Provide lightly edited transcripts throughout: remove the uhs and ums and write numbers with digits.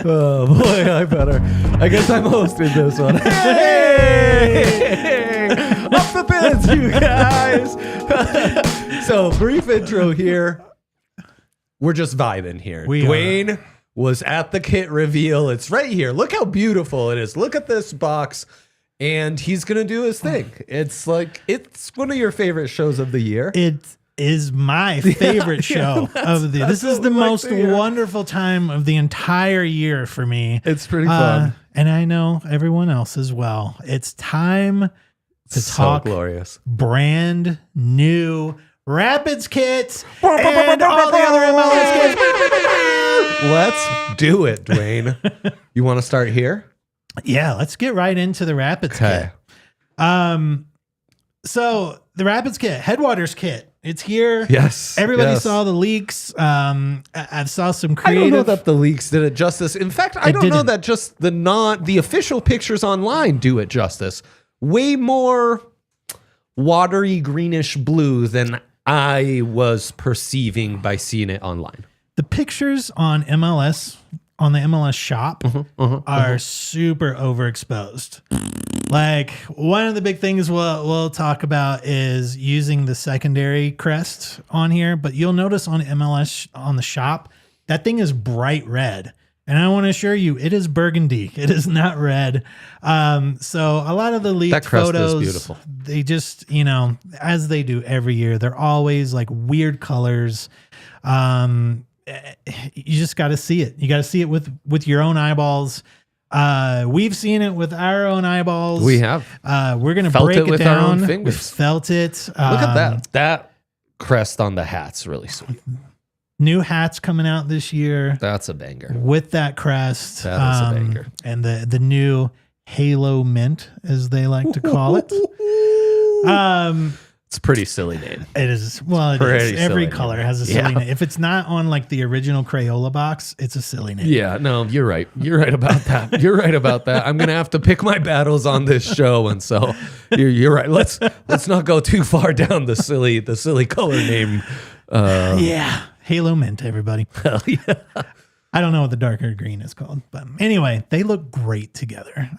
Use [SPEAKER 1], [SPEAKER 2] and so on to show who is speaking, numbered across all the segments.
[SPEAKER 1] Oh boy, I guess I'm hosting this one. Hey! Up the bins, you guys. So, brief intro here. We're just vibing here. Duane was at the kit reveal. It's right here. Look how beautiful it is. Look at this box. And he's going to do his thing. It's like, it's one of your favorite shows of the year.
[SPEAKER 2] It is my favorite show of the year. This is the most wonderful time of the entire year for me.
[SPEAKER 1] It's pretty fun.
[SPEAKER 2] And I know everyone else as well. It's time to talk
[SPEAKER 1] glorious.
[SPEAKER 2] Brand new Rapids kits and all the other MLS kits.
[SPEAKER 1] Let's do it, Duane. You want to start here?
[SPEAKER 2] Yeah, let's get right into the Rapids kit. So the Rapids kit, Headwaters kit, it's here.
[SPEAKER 1] Yes.
[SPEAKER 2] Everybody saw the leaks. I saw some creative.
[SPEAKER 1] I don't know that the leaks did it justice. In fact, I don't know that just the official pictures online do it justice. Way more watery greenish blue than I was perceiving by seeing it online.
[SPEAKER 2] The pictures on MLS, on the MLS shop, are super overexposed. Like, one of the big things we'll talk about is using the secondary crest on here, but you'll notice on MLS on the shop, that thing is bright red. And I want to assure you, it is burgundy. It is not red. So a lot of the leaked photos,
[SPEAKER 1] is beautiful.
[SPEAKER 2] They just, as they do every year, they're always like weird colors. You just got to see it. You got to see it with your own eyeballs. We've seen it with our own eyeballs.
[SPEAKER 1] We have.
[SPEAKER 2] We're going to break it
[SPEAKER 1] with
[SPEAKER 2] down.
[SPEAKER 1] Our own fingers.
[SPEAKER 2] We felt it.
[SPEAKER 1] Look at that. That crest on the hat's really sweet.
[SPEAKER 2] New hats coming out this year.
[SPEAKER 1] That's a banger.
[SPEAKER 2] With that crest.
[SPEAKER 1] That is a banger.
[SPEAKER 2] And the new Halo Mint, as they like to call it.
[SPEAKER 1] It's a pretty silly name.
[SPEAKER 2] It is. Well, it is. Every color has a silly name. If it's not on like the original Crayola box, it's a silly name.
[SPEAKER 1] Yeah, no, you're right. You're right about that. You're right about that. I'm gonna have to pick my battles on this show, and so you're right. Let's not go too far down the silly color name.
[SPEAKER 2] Yeah, Halo Mint, everybody.
[SPEAKER 1] Hell yeah.
[SPEAKER 2] I don't know what the darker green is called, but anyway, they look great together.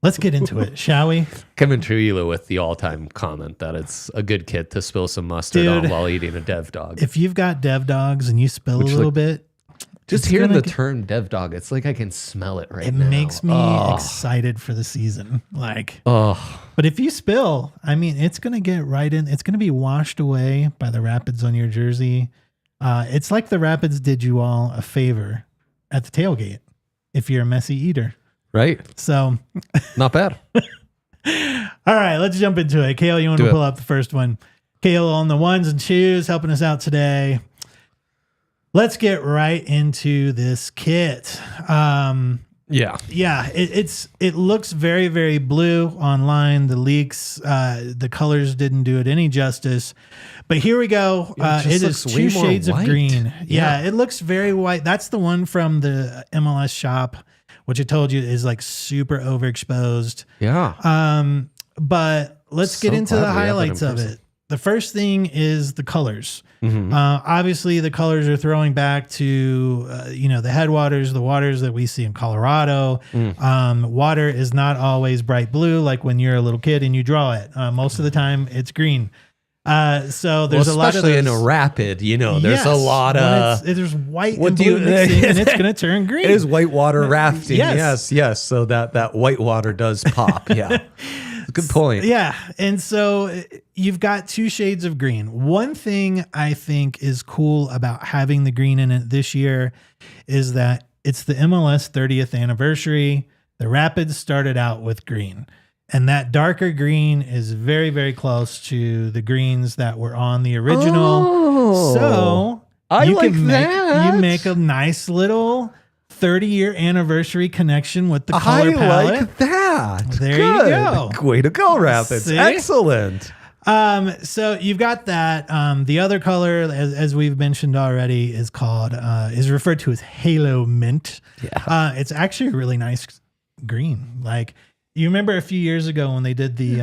[SPEAKER 2] Let's get into it, shall we?
[SPEAKER 1] Kevin Trujillo with the all-time comment that it's a good kit to spill some mustard on while eating a dev dog.
[SPEAKER 2] If you've got dev dogs and you spill a little bit,
[SPEAKER 1] just hearing the term dev dog, it's like I can smell it right now.
[SPEAKER 2] It makes me excited for the season. But if you spill, I mean, it's going to get right in. It's going to be washed away by the Rapids on your jersey. It's like the Rapids did you all a favor at the tailgate if you're a messy eater.
[SPEAKER 1] Right.
[SPEAKER 2] So
[SPEAKER 1] not bad.
[SPEAKER 2] All right, let's jump into it. Kale, you want to pull up the first one? Kale on the ones and twos helping us out today. Let's get right into this kit. Yeah, it looks very, very blue online. The leaks, the colors didn't do it any justice. But here we go. It is two shades of green. Yeah, it looks very white. That's the one from the MLS shop, which I told you is like super overexposed.
[SPEAKER 1] Yeah.
[SPEAKER 2] But let's get into the highlights of it. The first thing is the colors. Obviously, the colors are throwing back to, the headwaters, the waters that we see in Colorado. Water is not always bright blue, like when you're a little kid and you draw it. Most of the time, it's green. So there's a lot of
[SPEAKER 1] especially in a rapid, there's a lot of
[SPEAKER 2] there's white and blue mixing, and it's going to turn green.
[SPEAKER 1] It is whitewater rafting. Yes. So that white water does pop. Yeah. Good point.
[SPEAKER 2] Yeah. And so you've got two shades of green. One thing I think is cool about having the green in it this year is that it's the MLS 30th anniversary. The Rapids started out with green. And that darker green is very, very close to the greens that were on the original. So
[SPEAKER 1] I like that.
[SPEAKER 2] You make a nice little 30-year anniversary connection with the color palette.
[SPEAKER 1] I like that.
[SPEAKER 2] There you go.
[SPEAKER 1] Way to go, Rapids.
[SPEAKER 2] See?
[SPEAKER 1] Excellent.
[SPEAKER 2] So you've got that. The other color, as we've mentioned already, is referred to as Halo Mint.
[SPEAKER 1] Yeah.
[SPEAKER 2] It's actually a really nice green. Like, you remember a few years ago when they did the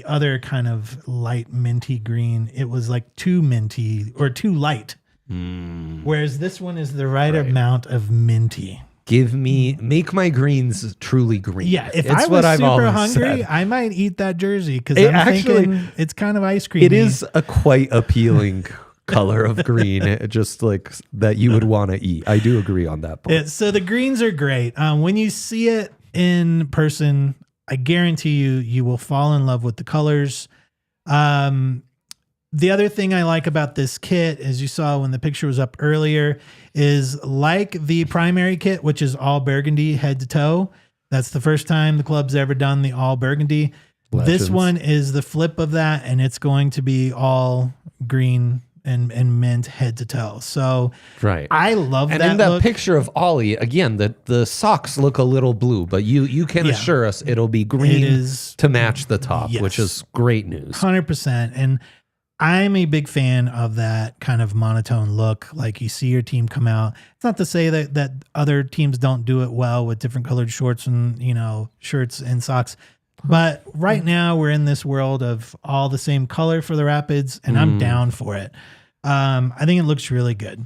[SPEAKER 2] other kind of light minty green, it was like too minty or too light. Whereas this one is the right amount of minty.
[SPEAKER 1] Make my greens truly green.
[SPEAKER 2] Yeah, if I was super hungry, I might eat that jersey because I'm thinking it's kind of ice cream.
[SPEAKER 1] It is a quite appealing color of green, just like that you would want to eat. I do agree on that point.
[SPEAKER 2] So the greens are great. When you see it in person, I guarantee you will fall in love with the colors. The other thing I like about this kit, as you saw when the picture was up earlier, is like the primary kit, which is all burgundy head to toe. That's the first time the club's ever done the all burgundy.
[SPEAKER 1] Legends.
[SPEAKER 2] This one is the flip of that, and it's going to be all green and mint head to toe. So I love that.
[SPEAKER 1] And in that
[SPEAKER 2] look.
[SPEAKER 1] picture of Ollie, again, the socks look a little blue, but you can assure us it'll be green to match the top, which is great news.
[SPEAKER 2] 100%. And I'm a big fan of that kind of monotone look. Like, you see your team come out. It's not to say that other teams don't do it well with different colored shorts and, shirts and socks. But right now we're in this world of all the same color for the Rapids, and I'm down for it. I think it looks really good.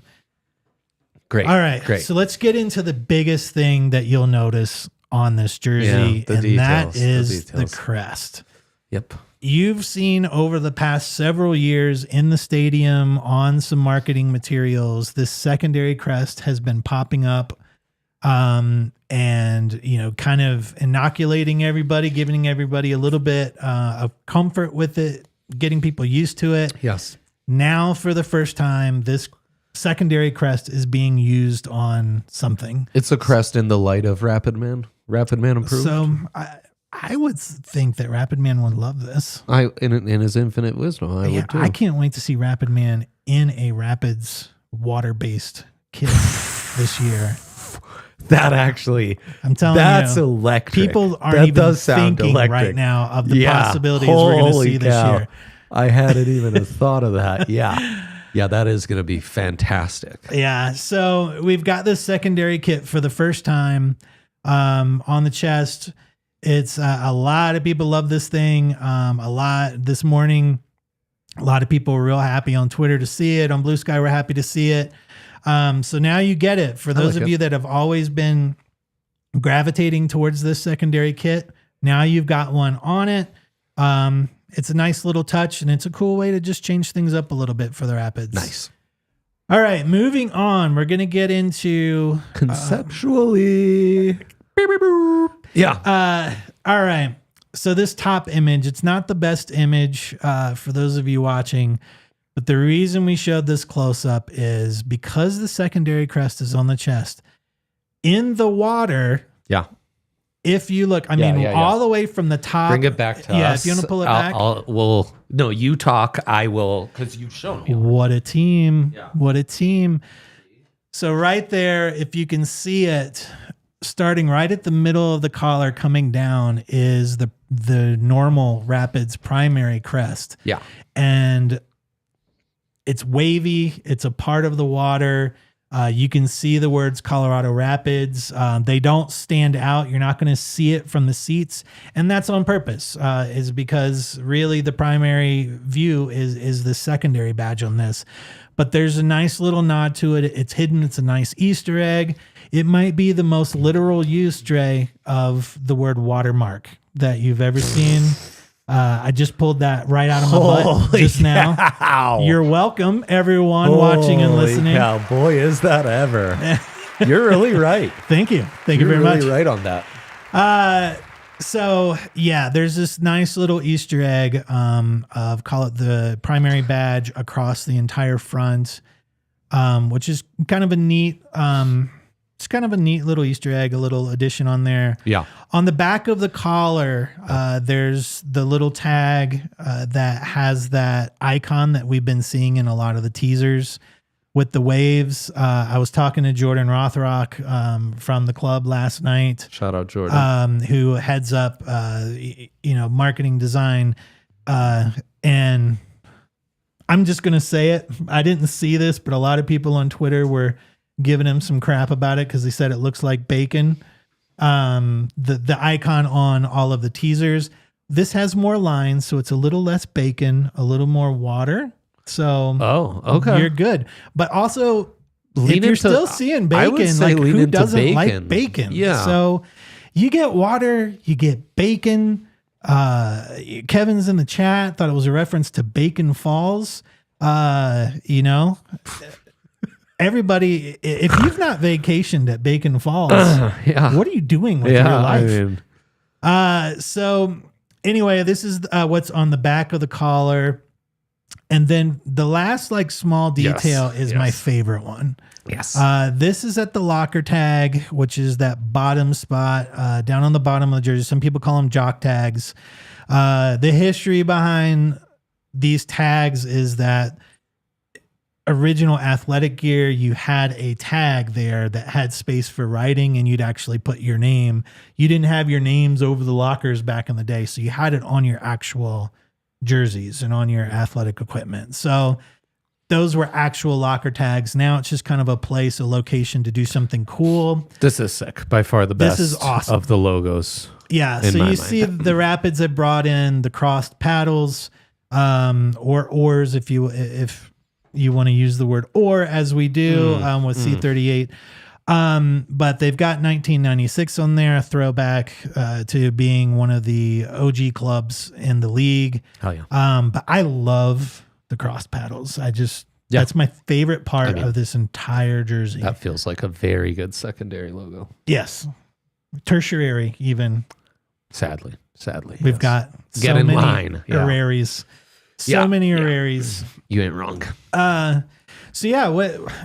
[SPEAKER 1] Great.
[SPEAKER 2] All right.
[SPEAKER 1] Great.
[SPEAKER 2] So let's get into the biggest thing that you'll notice on this jersey, and details, that is the crest.
[SPEAKER 1] Yep.
[SPEAKER 2] You've seen over the past several years in the stadium on some marketing materials, this secondary crest has been popping up and, kind of inoculating everybody, giving everybody a little bit of comfort with it, getting people used to it.
[SPEAKER 1] Yes.
[SPEAKER 2] Now, for the first time, this secondary crest is being used on something.
[SPEAKER 1] It's a crest in the light of Rapid Man. Rapid Man approved.
[SPEAKER 2] So I would think that Rapid Man would love this.
[SPEAKER 1] In his infinite wisdom, I would too.
[SPEAKER 2] I can't wait to see Rapid Man in a Rapids water-based kit this year.
[SPEAKER 1] That actually,
[SPEAKER 2] I'm telling
[SPEAKER 1] that's
[SPEAKER 2] you,
[SPEAKER 1] electric.
[SPEAKER 2] People aren't even thinking right now of the possibilities we're going to see this year.
[SPEAKER 1] I hadn't even thought of that. Yeah. Yeah, that is going to be fantastic.
[SPEAKER 2] Yeah, so we've got this secondary kit for the first time on the chest. It's a lot of people love this thing. This morning, a lot of people were real happy on Twitter to see it. On Blue Sky, we're happy to see it. So now you get it. For those of you that have always been gravitating towards this secondary kit, now you've got one on it. It's a nice little touch, and it's a cool way to just change things up a little bit for the Rapids.
[SPEAKER 1] Nice.
[SPEAKER 2] All right, moving on. We're going to get into
[SPEAKER 1] conceptually. Yeah.
[SPEAKER 2] All right. So this top image, it's not the best image for those of you watching, but the reason we showed this close up is because the secondary crest is on the chest. In the water.
[SPEAKER 1] Yeah.
[SPEAKER 2] If you look, all the way from the top.
[SPEAKER 1] Bring it back to us.
[SPEAKER 2] Yeah, if you want to pull it back.
[SPEAKER 1] No, you talk. I will, because you've shown me.
[SPEAKER 2] What a team. Yeah. What a team. So right there, if you can see it, starting right at the middle of the collar coming down is the normal Rapids primary crest.
[SPEAKER 1] Yeah.
[SPEAKER 2] And it's wavy. It's a part of the water. You can see the words Colorado Rapids. They don't stand out. You're not going to see it from the seats. And that's on purpose, is because really the primary view is the secondary badge on this. But there's a nice little nod to it. It's hidden. It's a nice Easter egg. It might be the most literal use, Dre, of the word watermark that you've ever seen. I just pulled that right out of my butt just now. You're welcome, everyone watching and listening.
[SPEAKER 1] Cow, boy, is that ever. You're really right.
[SPEAKER 2] Thank you. Thank you very much.
[SPEAKER 1] You're really right on that.
[SPEAKER 2] So, yeah, there's this nice little Easter egg of, call it the primary badge across the entire front, which is kind of a neat... it's kind of a neat little Easter egg, a little addition on there.
[SPEAKER 1] Yeah.
[SPEAKER 2] On the back of the collar, there's the little tag that has that icon that we've been seeing in a lot of the teasers with the Waves. I was talking to Jordan Rothrock from the club last night.
[SPEAKER 1] Shout out Jordan.
[SPEAKER 2] Who heads up, marketing design. And I'm just going to say it. I didn't see this, but a lot of people on Twitter were giving him some crap about it because they said it looks like bacon. The icon on all of the teasers. This has more lines, so it's a little less bacon, a little more water. So
[SPEAKER 1] okay,
[SPEAKER 2] you're good. But also, if you're still seeing bacon, like who doesn't like bacon?
[SPEAKER 1] Yeah.
[SPEAKER 2] So you get water, you get bacon. Kevin's in the chat thought it was a reference to Bacon Falls. Everybody, if you've not vacationed at Bacon Falls, what are you doing with your life? So anyway, this is what's on the back of the collar. And then the last like small detail is my favorite one.
[SPEAKER 1] Yes.
[SPEAKER 2] This is at the locker tag, which is that bottom spot down on the bottom of the jersey. Some people call them jock tags. The history behind these tags is that original athletic gear, you had a tag there that had space for writing and you'd actually put your name. You didn't have your names over the lockers back in the day. So you had it on your actual jerseys and on your athletic equipment. So those were actual locker tags. Now it's just kind of a place, a location to do something cool.
[SPEAKER 1] This is sick. By far the best
[SPEAKER 2] This is awesome.
[SPEAKER 1] of the logos.
[SPEAKER 2] Yeah. So you see the Rapids have brought in the crossed paddles, or oars if you want to use the word or, as we do with C38. But they've got 1996 on there, a throwback to being one of the OG clubs in the league.
[SPEAKER 1] Hell yeah.
[SPEAKER 2] But I love the crossed paddles. That's my favorite part of this entire jersey.
[SPEAKER 1] That feels like a very good secondary logo.
[SPEAKER 2] Yes. Tertiary even.
[SPEAKER 1] Sadly.
[SPEAKER 2] We've got
[SPEAKER 1] Get in line.
[SPEAKER 2] Herreries. So many Herreries.
[SPEAKER 1] You ain't wrong.
[SPEAKER 2] So yeah,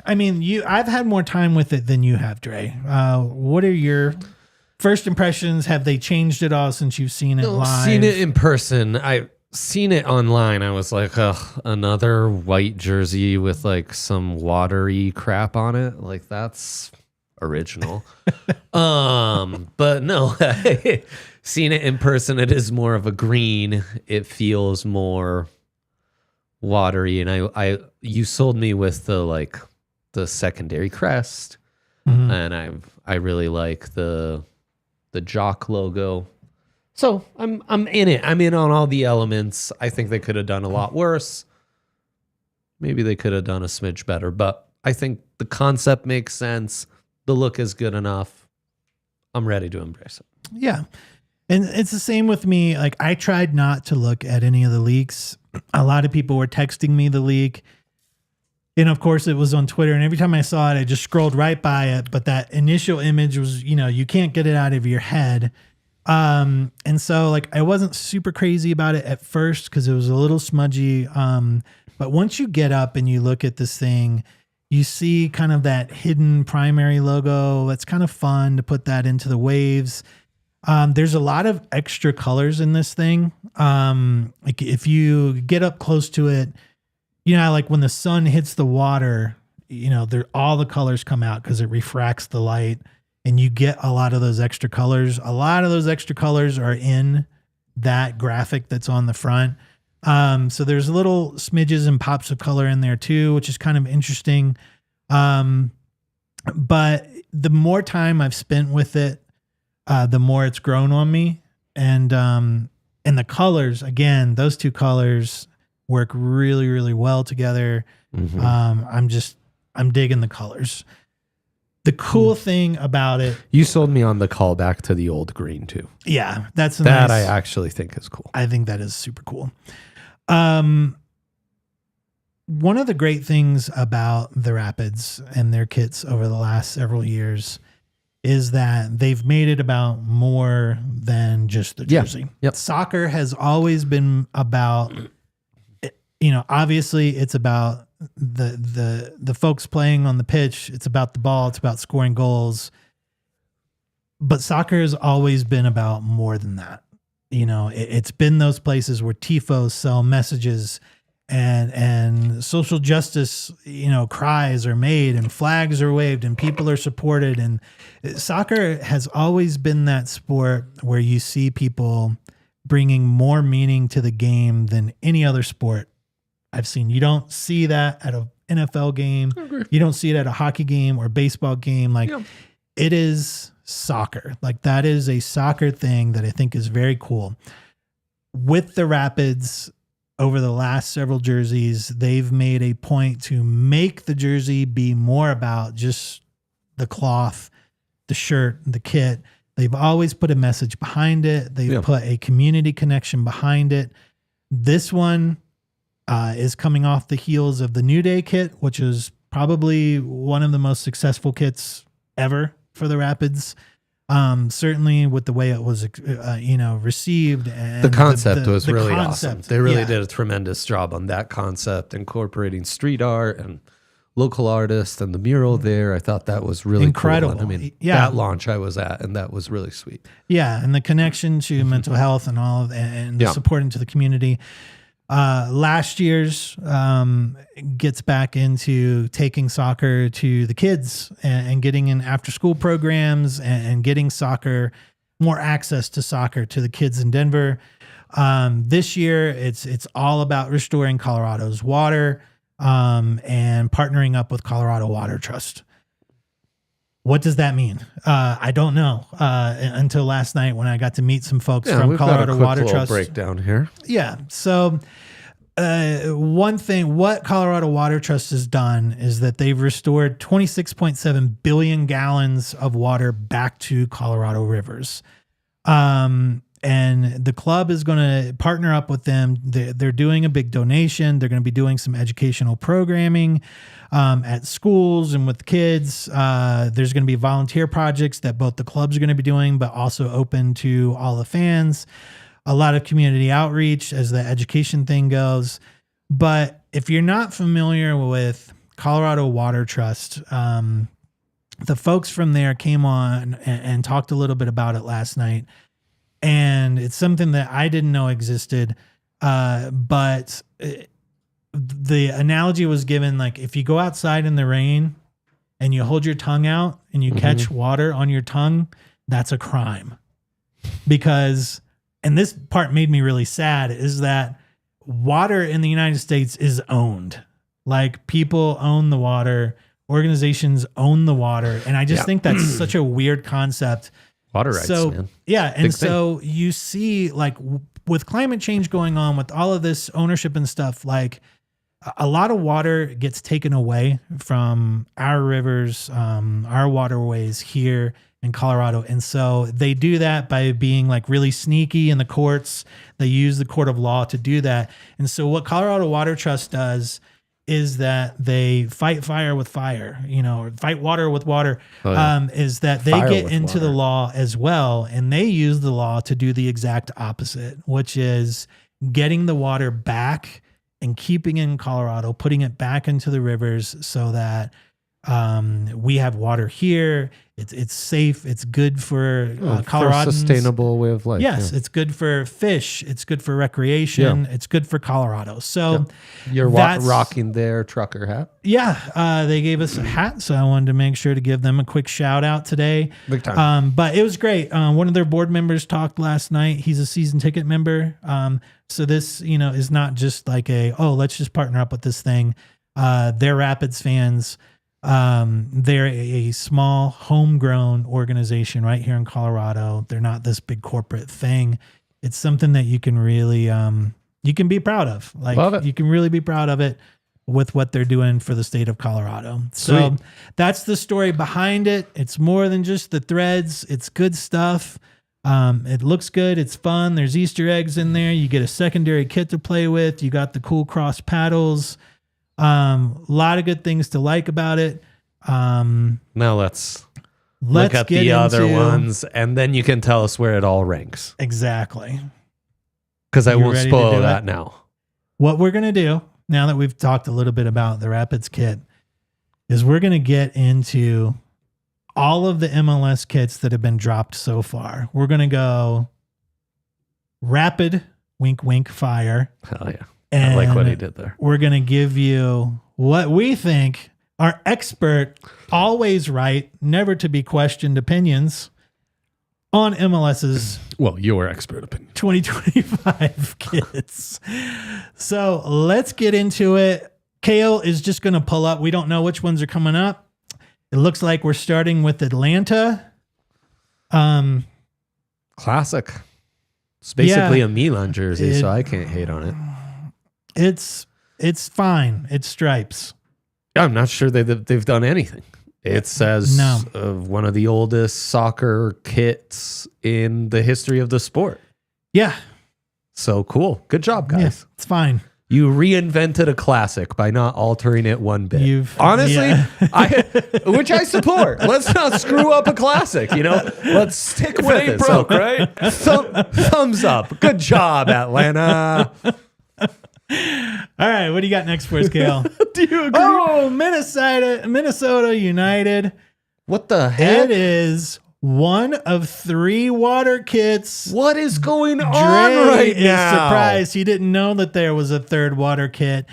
[SPEAKER 2] I've had more time with it than you have, Dre. What are your first impressions? Have they changed at all since you've seen it live?
[SPEAKER 1] Seen it in person. I've seen it online. I was like, another white jersey with like some watery crap on it. Like that's original. But no, seen it in person. It is more of a green. It feels more watery, and you sold me with the secondary crest, and I really like the jock logo. So I'm in it. I'm in on all the elements. I think they could have done a lot worse. Maybe they could have done a smidge better, but I think the concept makes sense. The look is good enough. I'm ready to embrace it.
[SPEAKER 2] Yeah. And it's the same with me. Like I tried not to look at any of the leaks. A lot of people were texting me the leak. And of course it was on Twitter. And every time I saw it, I just scrolled right by it. But that initial image was, you can't get it out of your head. And so like, I wasn't super crazy about it at first because it was a little smudgy. But once you get up and you look at this thing, you see kind of that hidden primary logo. That's kind of fun to put that into the Waves. There's a lot of extra colors in this thing. Like if you get up close to it, like when the sun hits the water, all the colors come out because it refracts the light and you get a lot of those extra colors. A lot of those extra colors are in that graphic that's on the front. So there's little smidges and pops of color in there too, which is kind of interesting. But the more time I've spent with it, the more it's grown on me. And the colors, again, those two colors work really, really well together. I'm digging the colors. The cool thing about it.
[SPEAKER 1] You sold me on the callback to the old green too.
[SPEAKER 2] Yeah. That
[SPEAKER 1] I actually think is cool.
[SPEAKER 2] I think that is super cool. One of the great things about the Rapids and their kits over the last several years is that they've made it about more than just the jersey.
[SPEAKER 1] Yep.
[SPEAKER 2] Soccer has always been about, obviously it's about the folks playing on the pitch. It's about the ball. It's about scoring goals. But soccer has always been about more than that. It's been those places where tifos sell messages and social justice, cries are made and flags are waved and people are supported. And soccer has always been that sport where you see people bringing more meaning to the game than any other sport I've seen. You don't see that at an NFL game. You don't see it at a hockey game or baseball game. It is soccer. That is a soccer thing that I think is very cool. With the Rapids, over the last several jerseys, they've made a point to make the jersey be more about just the cloth, the shirt, the kit. They've always put a message behind it. They've put a community connection behind it. This one is coming off the heels of the New Day kit, which is probably one of the most successful kits ever for the Rapids. Certainly with the way it was, received. And
[SPEAKER 1] the concept was
[SPEAKER 2] the
[SPEAKER 1] really
[SPEAKER 2] concept,
[SPEAKER 1] awesome. They really did a tremendous job on that concept, incorporating street art and local artists and the mural there. I thought that was really
[SPEAKER 2] incredible.
[SPEAKER 1] Cool. And that launch I was at, and that was really sweet. Yeah,
[SPEAKER 2] and the connection to mental health and all of that, and the support into the community. Last year's gets back into taking soccer to the kids and getting in after school programs and getting soccer, more access to soccer to the kids in Denver. This year it's all about restoring Colorado's water and partnering up with Colorado Water Trust. What does that mean? I don't know until last night when I got to meet some folks from Colorado Water Trust.
[SPEAKER 1] Breakdown here.
[SPEAKER 2] Yeah. So one thing, what Colorado Water Trust has done is that they've restored 26.7 billion gallons of water back to Colorado rivers. And the club is going to partner up with them. They're doing a big donation. They're going to be doing some educational programming at schools and with kids. There's going to be volunteer projects that both the clubs are going to be doing, but also open to all the fans. A lot of community outreach as the education thing goes. But if you're not familiar with Colorado Water Trust, the folks from there came on and talked a little bit about it last night. And it's something that I didn't know existed. But the analogy was given, if you go outside in the rain and you hold your tongue out and you catch water on your tongue, that's a crime. Because, and this part made me really sad, is that water in the United States is owned. People own the water, organizations own the water. And I just think that's such a weird concept.
[SPEAKER 1] Water rights, man.
[SPEAKER 2] Yeah. And so you see, with climate change going on, with all of this ownership and stuff, a lot of water gets taken away from our rivers, our waterways here in Colorado. And so they do that by being really sneaky in the courts. They use the court of law to do that. And so what Colorado Water Trust does is that they fight fire with fire, or fight water with water, is that they get into the law as well. And they use the law to do the exact opposite, which is getting the water back and keeping it in Colorado, putting it back into the rivers so that we have water here. It's safe. It's good for Coloradans.
[SPEAKER 1] For a sustainable way of life.
[SPEAKER 2] Yes, it's good for fish. It's good for recreation. It's good for Colorado. So
[SPEAKER 1] you're rocking their trucker hat.
[SPEAKER 2] Yeah, they gave us a hat, so I wanted to make sure to give them a quick shout out today.
[SPEAKER 1] Big time.
[SPEAKER 2] But it was great. One of their board members talked last night. He's a season ticket member. So this, is not just let's just partner up with this thing. They're Rapids fans. They're a small homegrown organization right here in Colorado. They're not this big corporate thing. It's something that you can really, you can be proud of.
[SPEAKER 1] Love it.
[SPEAKER 2] You can really be proud of it with what they're doing for the state of Colorado. So that's the story behind it. It's more than just the threads. It's good stuff. It looks good. It's fun. There's Easter eggs in there. You get a secondary kit to play with. You got the cool cross paddles. A lot of good things to like about it.
[SPEAKER 1] Now let's look at the other ones, and then you can tell us where it all ranks.
[SPEAKER 2] Exactly.
[SPEAKER 1] Because I won't spoil that now.
[SPEAKER 2] What we're going to do, now that we've talked a little bit about the Rapids kit, is we're going to get into all of the MLS kits that have been dropped so far. We're going to go Rapid, wink, wink, fire.
[SPEAKER 1] Hell yeah.
[SPEAKER 2] And
[SPEAKER 1] I like what he did there.
[SPEAKER 2] We're going to give you what we think are expert, always right, never to be questioned opinions on MLS's
[SPEAKER 1] your expert opinion
[SPEAKER 2] 2025 kits. So let's get into it. Kale is just going to pull up. We don't know which ones are coming up. It looks like we're starting with Atlanta.
[SPEAKER 1] Classic. It's basically a Milan jersey, so I can't hate on it.
[SPEAKER 2] It's fine. It's stripes.
[SPEAKER 1] I'm not sure they've done anything. It says one of the oldest soccer kits in the history of the sport.
[SPEAKER 2] Yeah.
[SPEAKER 1] So cool. Good job, guys.
[SPEAKER 2] Yeah, it's fine.
[SPEAKER 1] You reinvented a classic by not altering it one bit. Honestly, which I support. Let's not screw up a classic, Let's stick with it.
[SPEAKER 3] Broke, right?
[SPEAKER 1] Thumbs up. Good job, Atlanta.
[SPEAKER 2] All right, what do you got next for us, Kale?
[SPEAKER 1] Do you agree?
[SPEAKER 2] Oh, Minnesota United.
[SPEAKER 1] What the heck?
[SPEAKER 2] It is one of 3 water kits.
[SPEAKER 1] What is going on
[SPEAKER 2] Dre
[SPEAKER 1] right now?
[SPEAKER 2] Is surprised he didn't know that there was a 3rd water kit.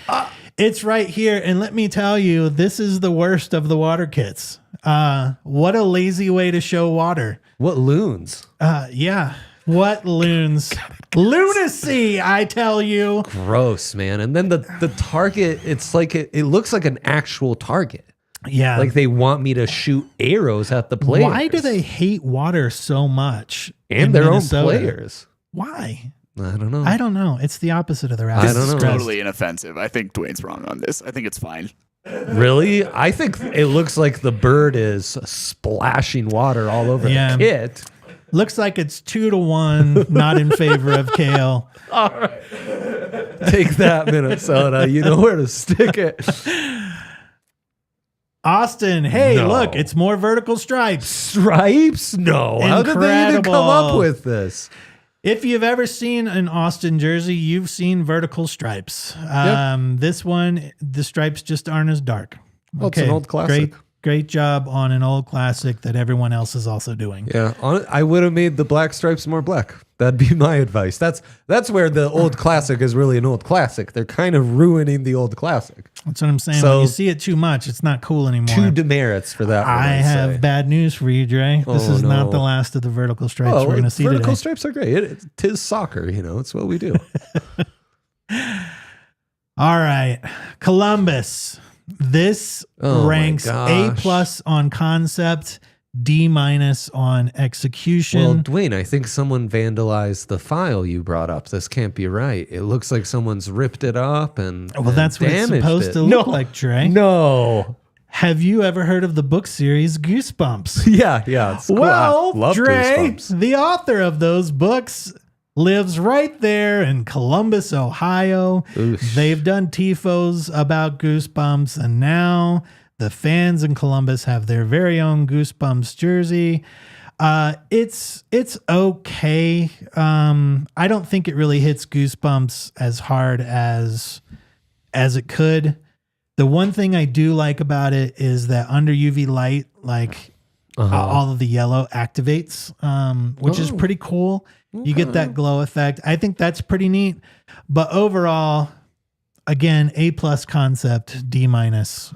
[SPEAKER 2] It's right here, and let me tell you, this is the worst of the water kits. What a lazy way to show water.
[SPEAKER 1] What loons?
[SPEAKER 2] Yeah. What loons? Lunacy, I tell you.
[SPEAKER 1] Gross, man. And then the target, it's like it looks like an actual target.
[SPEAKER 2] Yeah.
[SPEAKER 1] Like they want me to shoot arrows at the players.
[SPEAKER 2] Why do they hate water so much?
[SPEAKER 1] And their Minnesota? Own players.
[SPEAKER 2] Why?
[SPEAKER 1] I don't know.
[SPEAKER 2] I don't know. It's the opposite of the Rapids.
[SPEAKER 1] I don't know.
[SPEAKER 3] It's totally inoffensive. I think Duane's wrong on this. I think it's fine.
[SPEAKER 1] Really? I think it looks like the bird is splashing water all over the kit.
[SPEAKER 2] Looks like it's 2-1, not in favor of Kale.
[SPEAKER 1] All right. Take that, Minnesota. You know where to stick it.
[SPEAKER 2] Austin, hey, look, it's more vertical stripes.
[SPEAKER 1] Stripes? No. Incredible. How did they even come up with this?
[SPEAKER 2] If you've ever seen an Austin jersey, you've seen vertical stripes. This one, the stripes just aren't as dark.
[SPEAKER 1] Well, it's an old classic.
[SPEAKER 2] Great job on an old classic that everyone else is also doing.
[SPEAKER 1] Yeah, I would have made the black stripes more black. That'd be my advice. That's where the old classic is really an old classic. They're kind of ruining the old classic.
[SPEAKER 2] That's what I'm saying. So, when you see it too much, it's not cool anymore.
[SPEAKER 1] 2 demerits for that.
[SPEAKER 2] I have bad news for you, Dre. This is not the last of the vertical stripes we're going to see today.
[SPEAKER 1] Vertical stripes are great. Tis soccer, it's what we do.
[SPEAKER 2] All right, Columbus. This ranks A+ on concept, D- on execution.
[SPEAKER 1] Well, Duane, I think someone vandalized the file you brought up. This can't be right. It looks like someone's ripped it up and
[SPEAKER 2] that's what it's supposed to look like, Trey.
[SPEAKER 1] No.
[SPEAKER 2] Have you ever heard of the book series Goosebumps?
[SPEAKER 1] Yeah. It's cool.
[SPEAKER 2] Well,
[SPEAKER 1] love
[SPEAKER 2] Dre,
[SPEAKER 1] Goosebumps.
[SPEAKER 2] The author of those books lives right there in Columbus, Ohio.
[SPEAKER 1] Oosh.
[SPEAKER 2] They've done tifos about Goosebumps, and now the fans in Columbus have their very own Goosebumps jersey. It's okay. I don't think it really hits Goosebumps as hard as it could. The one thing I do like about it is that under UV light, all of the yellow activates, which is pretty cool. You get that glow effect. I think that's pretty neat. But overall, again, A+ concept, D-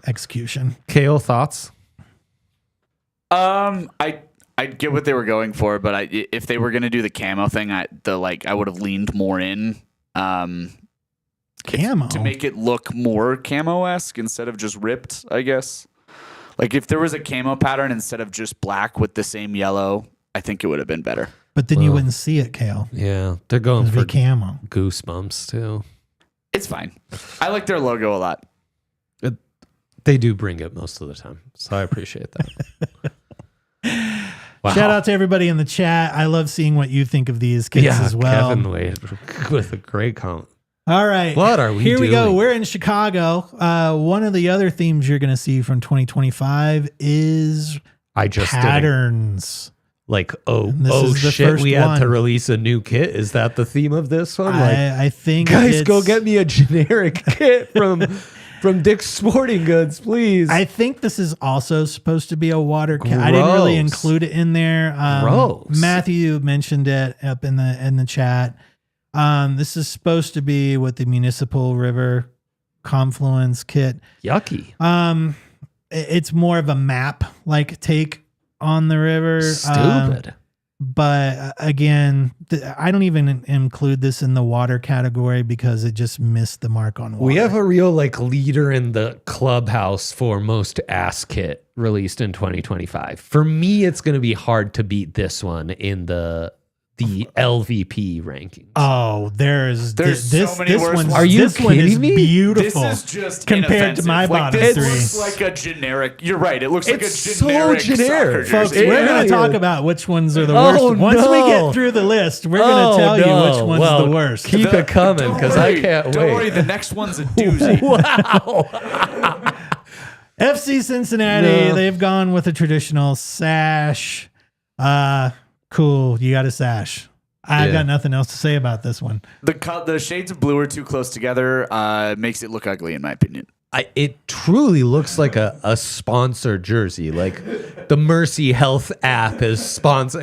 [SPEAKER 2] execution.
[SPEAKER 1] Kale, thoughts?
[SPEAKER 3] I get what they were going for, but if they were going to do the camo thing, I would have leaned more in
[SPEAKER 2] camo
[SPEAKER 3] to make it look more camo-esque instead of just ripped, I guess. Like if there was a camo pattern instead of just black with the same yellow, I think it would have been better.
[SPEAKER 2] But then you wouldn't see it, Kale.
[SPEAKER 1] Yeah, they're going for
[SPEAKER 2] camo.
[SPEAKER 1] Goosebumps too.
[SPEAKER 3] It's fine. I like their logo a lot.
[SPEAKER 1] They do bring it most of the time, so I appreciate that. Wow.
[SPEAKER 2] Shout out to everybody in the chat. I love seeing what you think of these kits as well.
[SPEAKER 1] Kevin Wade with a great comment.
[SPEAKER 2] All right.
[SPEAKER 1] What are we
[SPEAKER 2] Here
[SPEAKER 1] doing?
[SPEAKER 2] we go. We're in Chicago. One of the other themes you're going to see from 2025 is patterns.
[SPEAKER 1] Like,
[SPEAKER 2] This
[SPEAKER 1] shit, we had to release a new kit. Is that the theme of this one?
[SPEAKER 2] I think
[SPEAKER 1] guys, go get me a generic kit from Dick's Sporting Goods, please.
[SPEAKER 2] I think this is also supposed to be a water kit. I didn't really include it in there.
[SPEAKER 1] Gross.
[SPEAKER 2] Matthew mentioned it up in the chat. This is supposed to be with the Municipal River Confluence kit.
[SPEAKER 1] Yucky.
[SPEAKER 2] It's more of a map like take on the river.
[SPEAKER 1] Stupid.
[SPEAKER 2] But again, I don't even include this in the water category because it just missed the mark on water.
[SPEAKER 1] We have a real leader in the clubhouse for most ass kit released in 2025. For me, it's going to be hard to beat this one in the LVP rankings.
[SPEAKER 2] Oh, there's
[SPEAKER 3] so many worse ones.
[SPEAKER 1] Are you
[SPEAKER 2] this one
[SPEAKER 1] kidding
[SPEAKER 2] is
[SPEAKER 1] me?
[SPEAKER 2] beautiful.
[SPEAKER 3] This is just
[SPEAKER 2] compared to my bottom
[SPEAKER 3] this
[SPEAKER 2] three.
[SPEAKER 3] Looks like a generic. You're right. It looks like a
[SPEAKER 1] It's so
[SPEAKER 3] generic.
[SPEAKER 1] generic.
[SPEAKER 3] Soccer
[SPEAKER 2] Folks,
[SPEAKER 3] jersey.
[SPEAKER 2] we're going to talk about which ones are the worst. Once we get through the list, we're going to tell you which one's the worst.
[SPEAKER 1] Keep it coming because I can't wait.
[SPEAKER 3] Don't worry, the next one's a doozy.
[SPEAKER 1] Wow.
[SPEAKER 2] FC Cincinnati, they've gone with a traditional sash. Cool, you got a sash. I've got nothing else to say about this one.
[SPEAKER 3] The shades of blue are too close together. Makes it look ugly, in my opinion.
[SPEAKER 1] It truly looks like a sponsored jersey. Like the Mercy Health app is sponsor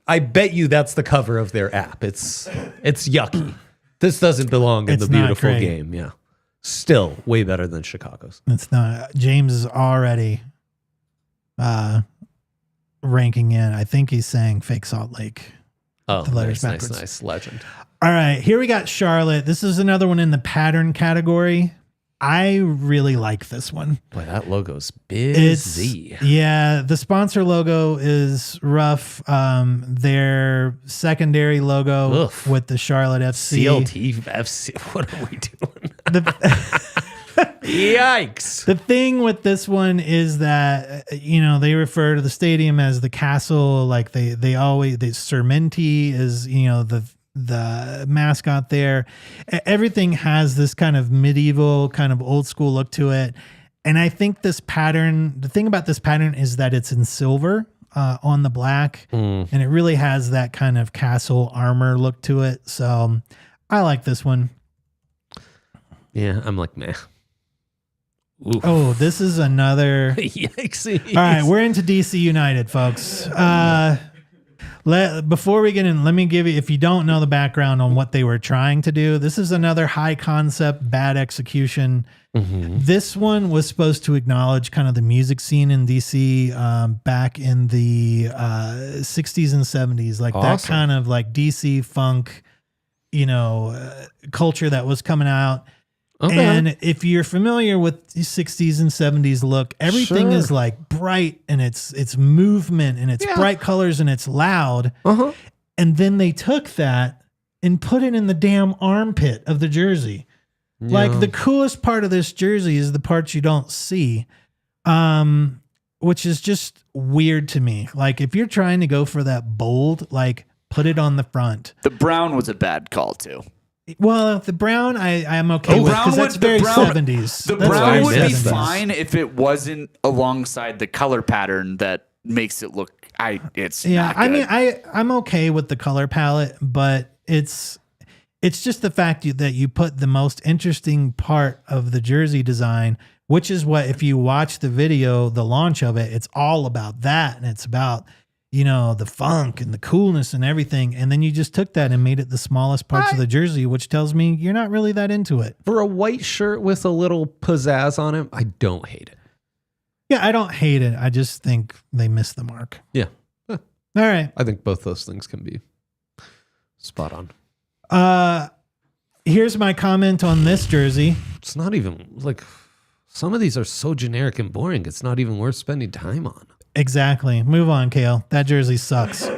[SPEAKER 1] I bet you that's the cover of their app. It's yucky. This doesn't belong in the beautiful game. Yeah. Still way better than Chicago's.
[SPEAKER 2] It's not. James is already ranking in. I think he's saying fake Salt Lake.
[SPEAKER 1] Oh,
[SPEAKER 2] the letters
[SPEAKER 1] nice. Legend.
[SPEAKER 2] All right, here we got Charlotte. This is another one in the pattern category. I really like this one.
[SPEAKER 1] Boy, that logo's busy.
[SPEAKER 2] The sponsor logo is rough. Their secondary logo with the Charlotte FC.
[SPEAKER 1] CLT FC. What are we doing? Yikes.
[SPEAKER 2] The thing with this one is that, they refer to the stadium as the castle. Like they always, the Sermenti is, the mascot there. Everything has this kind of medieval, kind of old school look to it. And I think this pattern, the thing about this pattern is that it's in silver on the black. And it really has that kind of castle armor look to it. So I like this one.
[SPEAKER 1] Yeah, I'm like, meh.
[SPEAKER 2] Oof. Oh, this is another.
[SPEAKER 1] Yikes.
[SPEAKER 2] All right, we're into DC United, folks. Before we get in, let me give you, if you don't know the background on what they were trying to do, this is another high concept, bad execution. Mm-hmm. This one was supposed to acknowledge kind of the music scene in DC back in the 60s and 70s, like awesome. That kind of like DC funk, culture that was coming out. Okay. And if you're familiar with the 60s and 70s look, everything is like bright and it's movement and it's bright colors and it's loud. Uh-huh. And then they took that and put it in the damn armpit of the jersey. Yeah. Like the coolest part of this jersey is the parts you don't see, which is just weird to me. Like if you're trying to go for that bold, like put it on the front.
[SPEAKER 3] The brown was a bad call too.
[SPEAKER 2] Well, the brown, I'm okay with because that's very 70s.
[SPEAKER 3] The brown would be fine if it wasn't alongside the color pattern that makes it look. It's not good.
[SPEAKER 2] I mean, I'm okay with the color palette, but it's just the fact that you put the most interesting part of the jersey design, which is what if you watch the video, the launch of it, it's all about that, and it's about. The funk and the coolness and everything. And then you just took that and made it the smallest parts of the jersey, which tells me you're not really that into it.
[SPEAKER 1] For a white shirt with a little pizzazz on it, I don't hate it.
[SPEAKER 2] Yeah, I don't hate it. I just think they missed the mark.
[SPEAKER 1] Yeah.
[SPEAKER 2] All right.
[SPEAKER 1] I think both those things can be spot on.
[SPEAKER 2] Here's my comment on this jersey.
[SPEAKER 1] It's not even like some of these are so generic and boring. It's not even worth spending time on.
[SPEAKER 2] Exactly. Move on, Kale. That jersey sucks.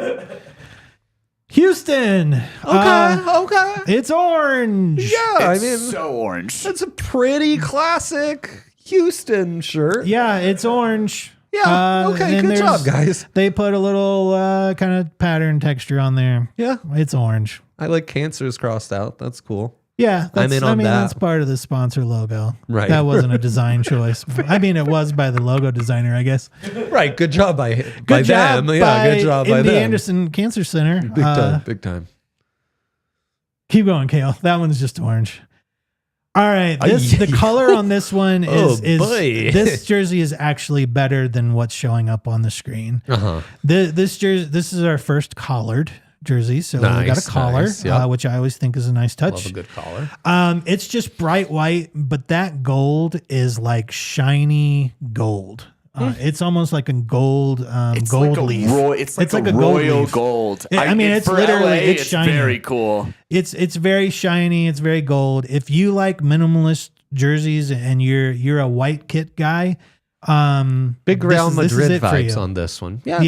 [SPEAKER 2] Houston.
[SPEAKER 1] Okay.
[SPEAKER 2] It's orange.
[SPEAKER 1] Yeah,
[SPEAKER 3] it's so orange.
[SPEAKER 1] That's a pretty classic Houston shirt.
[SPEAKER 2] Yeah, it's orange.
[SPEAKER 1] Yeah. Okay. Good job, guys.
[SPEAKER 2] They put a little kind of pattern texture on there.
[SPEAKER 1] Yeah.
[SPEAKER 2] It's orange.
[SPEAKER 1] I like cancers crossed out. That's cool.
[SPEAKER 2] Yeah,
[SPEAKER 1] I'm in on that.
[SPEAKER 2] That's part of the sponsor logo.
[SPEAKER 1] Right.
[SPEAKER 2] That wasn't a design choice. I mean, it was by the logo designer, I guess.
[SPEAKER 1] Right. Good job by them.
[SPEAKER 2] Good job
[SPEAKER 1] by
[SPEAKER 2] the
[SPEAKER 1] them.
[SPEAKER 2] Anderson Cancer Center.
[SPEAKER 1] Big time.
[SPEAKER 2] Keep going, Kale. That one's just orange. All right. The color on this one is this jersey is actually better than what's showing up on the screen. Uh-huh. This is our first collared jersey, so we got a collar, which I always think is a nice touch.
[SPEAKER 1] Love a good collar.
[SPEAKER 2] It's just bright white, but that gold is like shiny gold. It's almost like a gold gold leaf.
[SPEAKER 3] It's like a royal gold.
[SPEAKER 2] It's literally
[SPEAKER 3] LA,
[SPEAKER 2] it's shiny.
[SPEAKER 3] Very cool.
[SPEAKER 2] It's very shiny. It's very gold. If you like minimalist jerseys and you're a white kit guy,
[SPEAKER 1] big Real Madrid vibes on this one.
[SPEAKER 2] Yeah,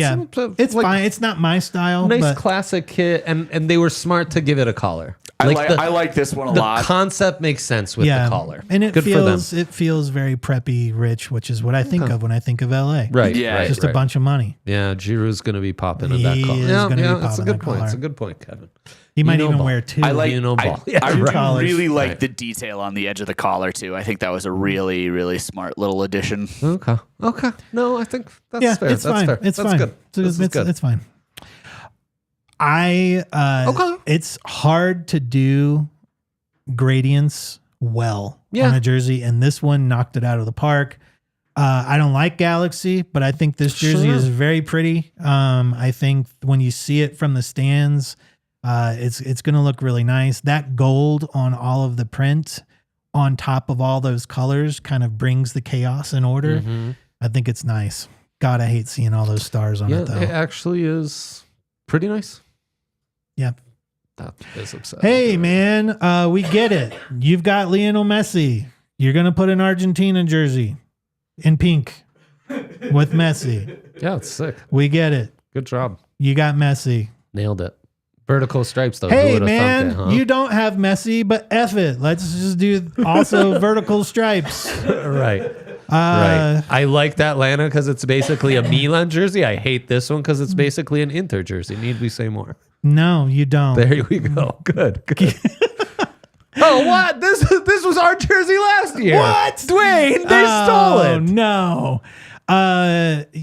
[SPEAKER 2] it's like, fine. It's not my style.
[SPEAKER 1] Nice classic kit, and they were smart to give it a collar.
[SPEAKER 3] I like this one a lot.
[SPEAKER 1] The concept makes sense with the collar,
[SPEAKER 2] and it feels very preppy, rich, which is what I think of when I think of LA.
[SPEAKER 1] Right.
[SPEAKER 3] Yeah.
[SPEAKER 2] Just a bunch of money.
[SPEAKER 1] Yeah, Giroud's going to be popping in that collar. That's a good point. It's a good point, Kevin.
[SPEAKER 2] He might even wear two.
[SPEAKER 3] I
[SPEAKER 2] collars.
[SPEAKER 3] really like the detail on the edge of the collar too. I think that was a really, really smart little addition.
[SPEAKER 1] Okay. No, I think that's fair.
[SPEAKER 2] It's fine.
[SPEAKER 1] Fair.
[SPEAKER 2] It's fine.
[SPEAKER 1] Good.
[SPEAKER 2] It's fine. It's hard to do gradients well on a jersey, and this one knocked it out of the park. I don't like Galaxy, but I think this jersey is very pretty. I think when you see it from the stands, it's going to look really nice. That gold on all of the print on top of all those colors kind of brings the chaos in order. Mm-hmm. I think it's nice. God, I hate seeing all those stars on it though.
[SPEAKER 1] It actually is pretty nice.
[SPEAKER 2] Yep.
[SPEAKER 1] That is upsetting.
[SPEAKER 2] Hey man, we get it. You've got Lionel Messi. You're going to put an Argentina jersey in pink with Messi.
[SPEAKER 1] Yeah, it's sick.
[SPEAKER 2] We get it.
[SPEAKER 1] Good job.
[SPEAKER 2] You got Messi.
[SPEAKER 1] Nailed it. Vertical stripes, though.
[SPEAKER 2] Hey, man, you don't have Messi, but F it. Let's just do also vertical stripes.
[SPEAKER 1] Right. Right. I like that Atlanta because it's basically a Milan jersey. I hate this one because it's basically an Inter jersey. Need we say more?
[SPEAKER 2] No, you don't.
[SPEAKER 1] There we go. Good. Oh, what? This was our jersey last year.
[SPEAKER 2] What?
[SPEAKER 1] Duane, they stole it.
[SPEAKER 2] No.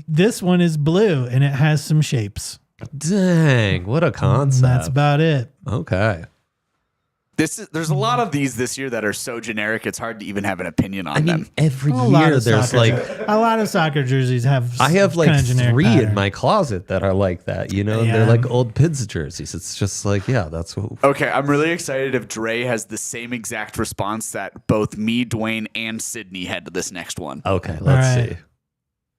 [SPEAKER 2] This one is blue, and it has some shapes.
[SPEAKER 1] What a concept.
[SPEAKER 2] That's about it.
[SPEAKER 1] Okay.
[SPEAKER 3] There's a lot of these this year that are so generic, it's hard to even have an opinion on them.
[SPEAKER 1] Every year there's like
[SPEAKER 2] a lot of soccer jerseys have.
[SPEAKER 1] I have like 3
[SPEAKER 2] pattern.
[SPEAKER 1] in my closet that are like that, and they're like old Pids jerseys. It's just like, that's what.
[SPEAKER 3] Okay, I'm really excited if Dre has the same exact response that both me, Duane, and Sydney had to this next one.
[SPEAKER 1] Okay, let's see.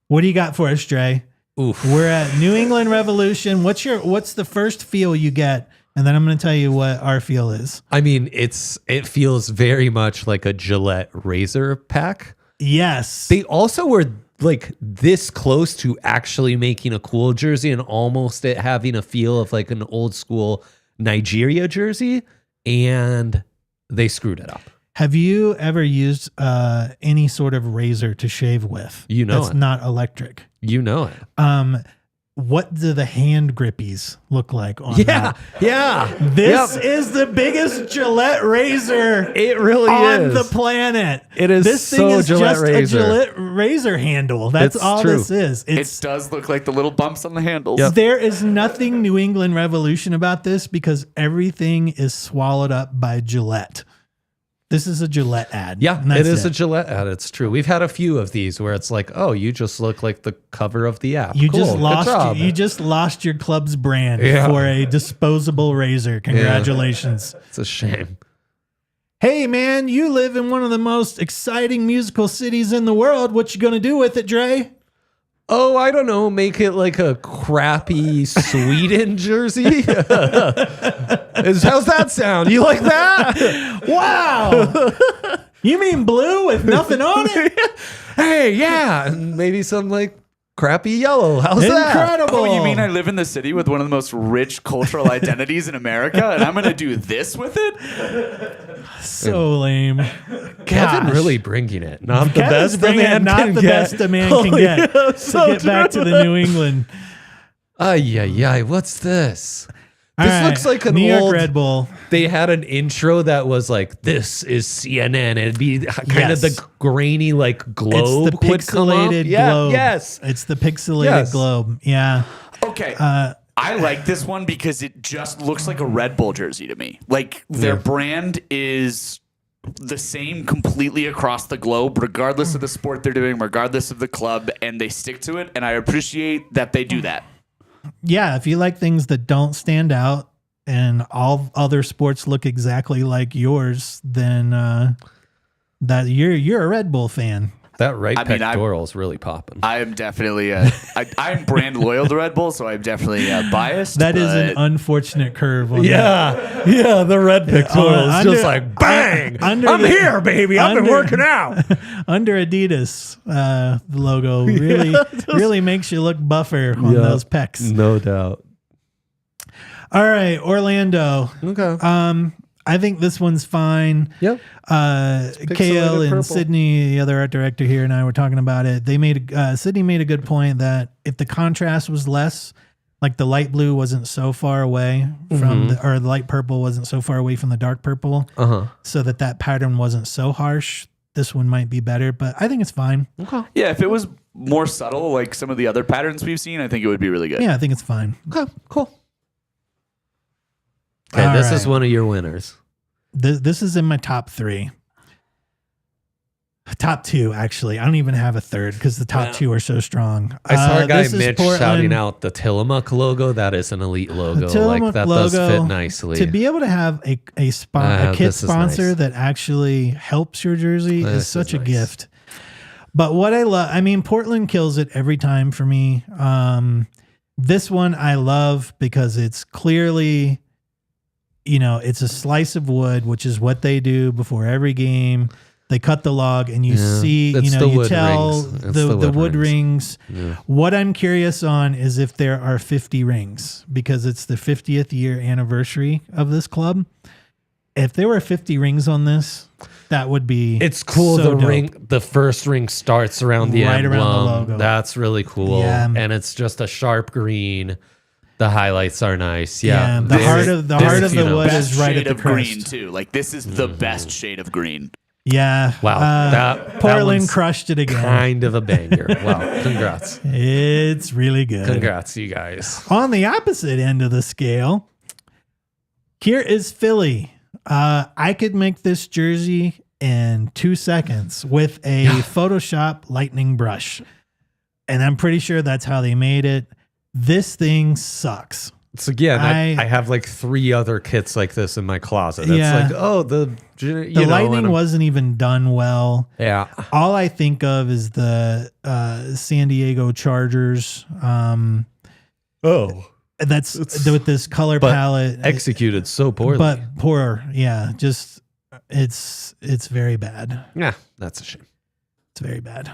[SPEAKER 2] What do you got for us, Dre?
[SPEAKER 1] Oof.
[SPEAKER 2] We're at New England Revolution. What's the first feel you get? And then I'm going to tell you what our feel is.
[SPEAKER 1] I mean, it feels very much like a Gillette razor pack.
[SPEAKER 2] Yes.
[SPEAKER 1] They also were like this close to actually making a cool jersey and almost it having a feel of like an old school Nigeria jersey, and they screwed it up.
[SPEAKER 2] Have you ever used any sort of razor to shave with? That's not electric.
[SPEAKER 1] You know it.
[SPEAKER 2] What do the hand grippies look like on that?
[SPEAKER 1] Yeah.
[SPEAKER 2] This is the biggest Gillette razor
[SPEAKER 1] it really
[SPEAKER 2] on
[SPEAKER 1] is.
[SPEAKER 2] the planet.
[SPEAKER 1] It is
[SPEAKER 2] this
[SPEAKER 1] so
[SPEAKER 2] thing is
[SPEAKER 1] Gillette
[SPEAKER 2] just
[SPEAKER 1] razor.
[SPEAKER 2] a Gillette razor handle. That's
[SPEAKER 1] it's
[SPEAKER 2] all
[SPEAKER 1] true.
[SPEAKER 2] this is.
[SPEAKER 3] It does look like the little bumps on the handles.
[SPEAKER 1] Yep.
[SPEAKER 2] There is nothing New England Revolution about this because everything is swallowed up by Gillette. This is a Gillette ad.
[SPEAKER 1] Yeah, it is a Gillette ad. It's true. We've had a few of these where it's like, oh, you just look like the cover of the app.
[SPEAKER 2] You
[SPEAKER 1] cool.
[SPEAKER 2] just lost your club's brand for a disposable razor. Congratulations.
[SPEAKER 1] It's a shame.
[SPEAKER 2] Hey man, you live in one of the most exciting musical cities in the world. What you gonna do with it, Dre?
[SPEAKER 1] Oh, I don't know. Make it like a crappy Sweden jersey. How's that sound? You like that?
[SPEAKER 2] Wow. You mean blue with nothing on it?
[SPEAKER 1] Hey, yeah. And maybe some like crappy yellow. How's that?
[SPEAKER 2] Incredible.
[SPEAKER 3] Oh, you mean I live in the city with one of the most rich cultural identities in America and I'm going to do this with it?
[SPEAKER 2] So lame.
[SPEAKER 1] Kevin really bringing it. Not the
[SPEAKER 2] Kevin's
[SPEAKER 1] best a man
[SPEAKER 2] not
[SPEAKER 1] can
[SPEAKER 2] the
[SPEAKER 1] get.
[SPEAKER 2] best a man can get.
[SPEAKER 1] Yeah,
[SPEAKER 2] So get back to the New England.
[SPEAKER 1] What's this?
[SPEAKER 2] All
[SPEAKER 1] This
[SPEAKER 2] right,
[SPEAKER 1] looks like an
[SPEAKER 2] New York
[SPEAKER 1] old
[SPEAKER 2] Red Bull.
[SPEAKER 1] They had an intro that was like, "This is CNN." It'd be kind of the grainy like globe.
[SPEAKER 2] It's the pixelated globe.
[SPEAKER 1] Yes,
[SPEAKER 2] it's the pixelated globe. Yeah.
[SPEAKER 3] Okay. I like this one because it just looks like a Red Bull jersey to me. Like their brand is the same completely across the globe, regardless of the sport they're doing, regardless of the club, and they stick to it. And I appreciate that they do that.
[SPEAKER 2] Yeah, if you like things that don't stand out, and all other sports look exactly like yours, then that you're a Red Bull fan.
[SPEAKER 1] That pectoral is really popping.
[SPEAKER 3] I am definitely I'm brand loyal to Red Bull, so I'm definitely biased.
[SPEAKER 2] That is an unfortunate curve. On that.
[SPEAKER 1] Yeah, the red pectoral is just like bang. I'm here, baby. I've been working out.
[SPEAKER 2] Under Adidas, the logo really makes you look buffer on those pecs.
[SPEAKER 1] No doubt.
[SPEAKER 2] All right, Orlando.
[SPEAKER 1] Okay.
[SPEAKER 2] I think this one's fine.
[SPEAKER 1] Yep.
[SPEAKER 2] KL and
[SPEAKER 1] purple.
[SPEAKER 2] Sydney, the other art director here, and I were talking about it. They made Sydney made a good point that if the contrast was less, like the light blue wasn't so far away from, or the light purple wasn't so far away from the dark purple, so that pattern wasn't so harsh, this one might be better. But I think it's fine.
[SPEAKER 1] Okay.
[SPEAKER 3] Yeah, if it was more subtle, like some of the other patterns we've seen, I think it would be really good.
[SPEAKER 2] Yeah, I think it's fine.
[SPEAKER 1] Okay. Cool. Okay, this is one of your winners.
[SPEAKER 2] This is in my top 3. Top 2, actually. I don't even have a third because the top 2 are so strong.
[SPEAKER 1] I saw a guy, Mitch, shouting out the Tillamook logo. That is an elite logo.
[SPEAKER 2] Tillamook
[SPEAKER 1] that
[SPEAKER 2] logo,
[SPEAKER 1] does fit nicely.
[SPEAKER 2] To be able to have a kit sponsor
[SPEAKER 1] nice.
[SPEAKER 2] that actually helps your jersey is such a gift. But what I love, I mean, Portland kills it every time for me. This one I love because it's clearly, it's a slice of wood, which is what they do before every game. They cut the log and you see, you tell the wood rings.
[SPEAKER 1] Yeah.
[SPEAKER 2] What I'm curious on is if there are 50 rings, because it's the 50th year anniversary of this club. If there were 50 rings on this, that would be
[SPEAKER 1] It's cool.
[SPEAKER 2] so
[SPEAKER 1] The first ring starts around the
[SPEAKER 2] Right
[SPEAKER 1] emblem.
[SPEAKER 2] around the logo.
[SPEAKER 1] That's really cool.
[SPEAKER 2] Yeah.
[SPEAKER 1] And it's just a sharp green. The highlights are nice. Yeah.
[SPEAKER 2] The heart of the wood
[SPEAKER 3] Best
[SPEAKER 2] is right
[SPEAKER 3] shade
[SPEAKER 2] at the
[SPEAKER 3] of green
[SPEAKER 2] crest.
[SPEAKER 3] too. Like this is the best shade of green.
[SPEAKER 2] Yeah.
[SPEAKER 1] Wow. That
[SPEAKER 2] Portland
[SPEAKER 1] one's
[SPEAKER 2] crushed it again.
[SPEAKER 1] kind of a banger. Wow. Congrats.
[SPEAKER 2] It's really good.
[SPEAKER 1] Congrats, you guys.
[SPEAKER 2] On the opposite end of the scale, here is Philly. I could make this jersey in 2 seconds with a Photoshop lightning brush. And I'm pretty sure that's how they made it. This thing sucks.
[SPEAKER 1] So again, I have like 3 other kits like this in my closet. It's like, the
[SPEAKER 2] lightning wasn't even done well.
[SPEAKER 1] Yeah.
[SPEAKER 2] All I think of is the San Diego Chargers. That's with this color palette
[SPEAKER 1] executed so poorly.
[SPEAKER 2] But poor, yeah. Just it's very bad.
[SPEAKER 1] Yeah, that's a shame.
[SPEAKER 2] It's very bad.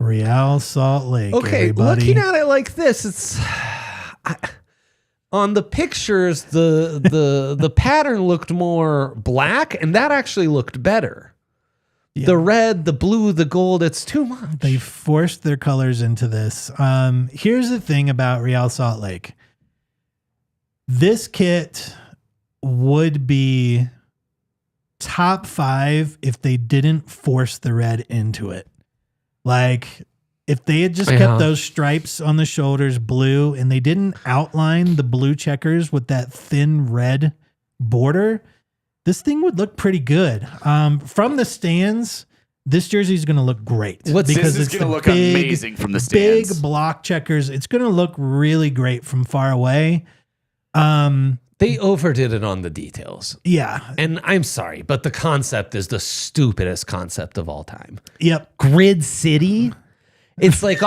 [SPEAKER 2] Real Salt Lake.
[SPEAKER 1] Okay,
[SPEAKER 2] everybody.
[SPEAKER 1] looking at it like this, it's on the pictures the pattern looked more black, and that actually looked better. Yeah. The red, the blue, the gold, it's too much.
[SPEAKER 2] They forced their colors into this. Here's the thing about Real Salt Lake. This kit would be top 5 if they didn't force the red into it. Like, if they had just kept those stripes on the shoulders blue and they didn't outline the blue checkers with that thin red border, this thing would look pretty good. From the stands, this jersey is going to look great.
[SPEAKER 3] This is going to look amazing from the stands.
[SPEAKER 2] Big block checkers. It's going to look really great from far away.
[SPEAKER 1] They overdid it on the details.
[SPEAKER 2] Yeah.
[SPEAKER 1] And I'm sorry, but the concept is the stupidest concept of all time.
[SPEAKER 2] Yep.
[SPEAKER 1] Grid City. It's like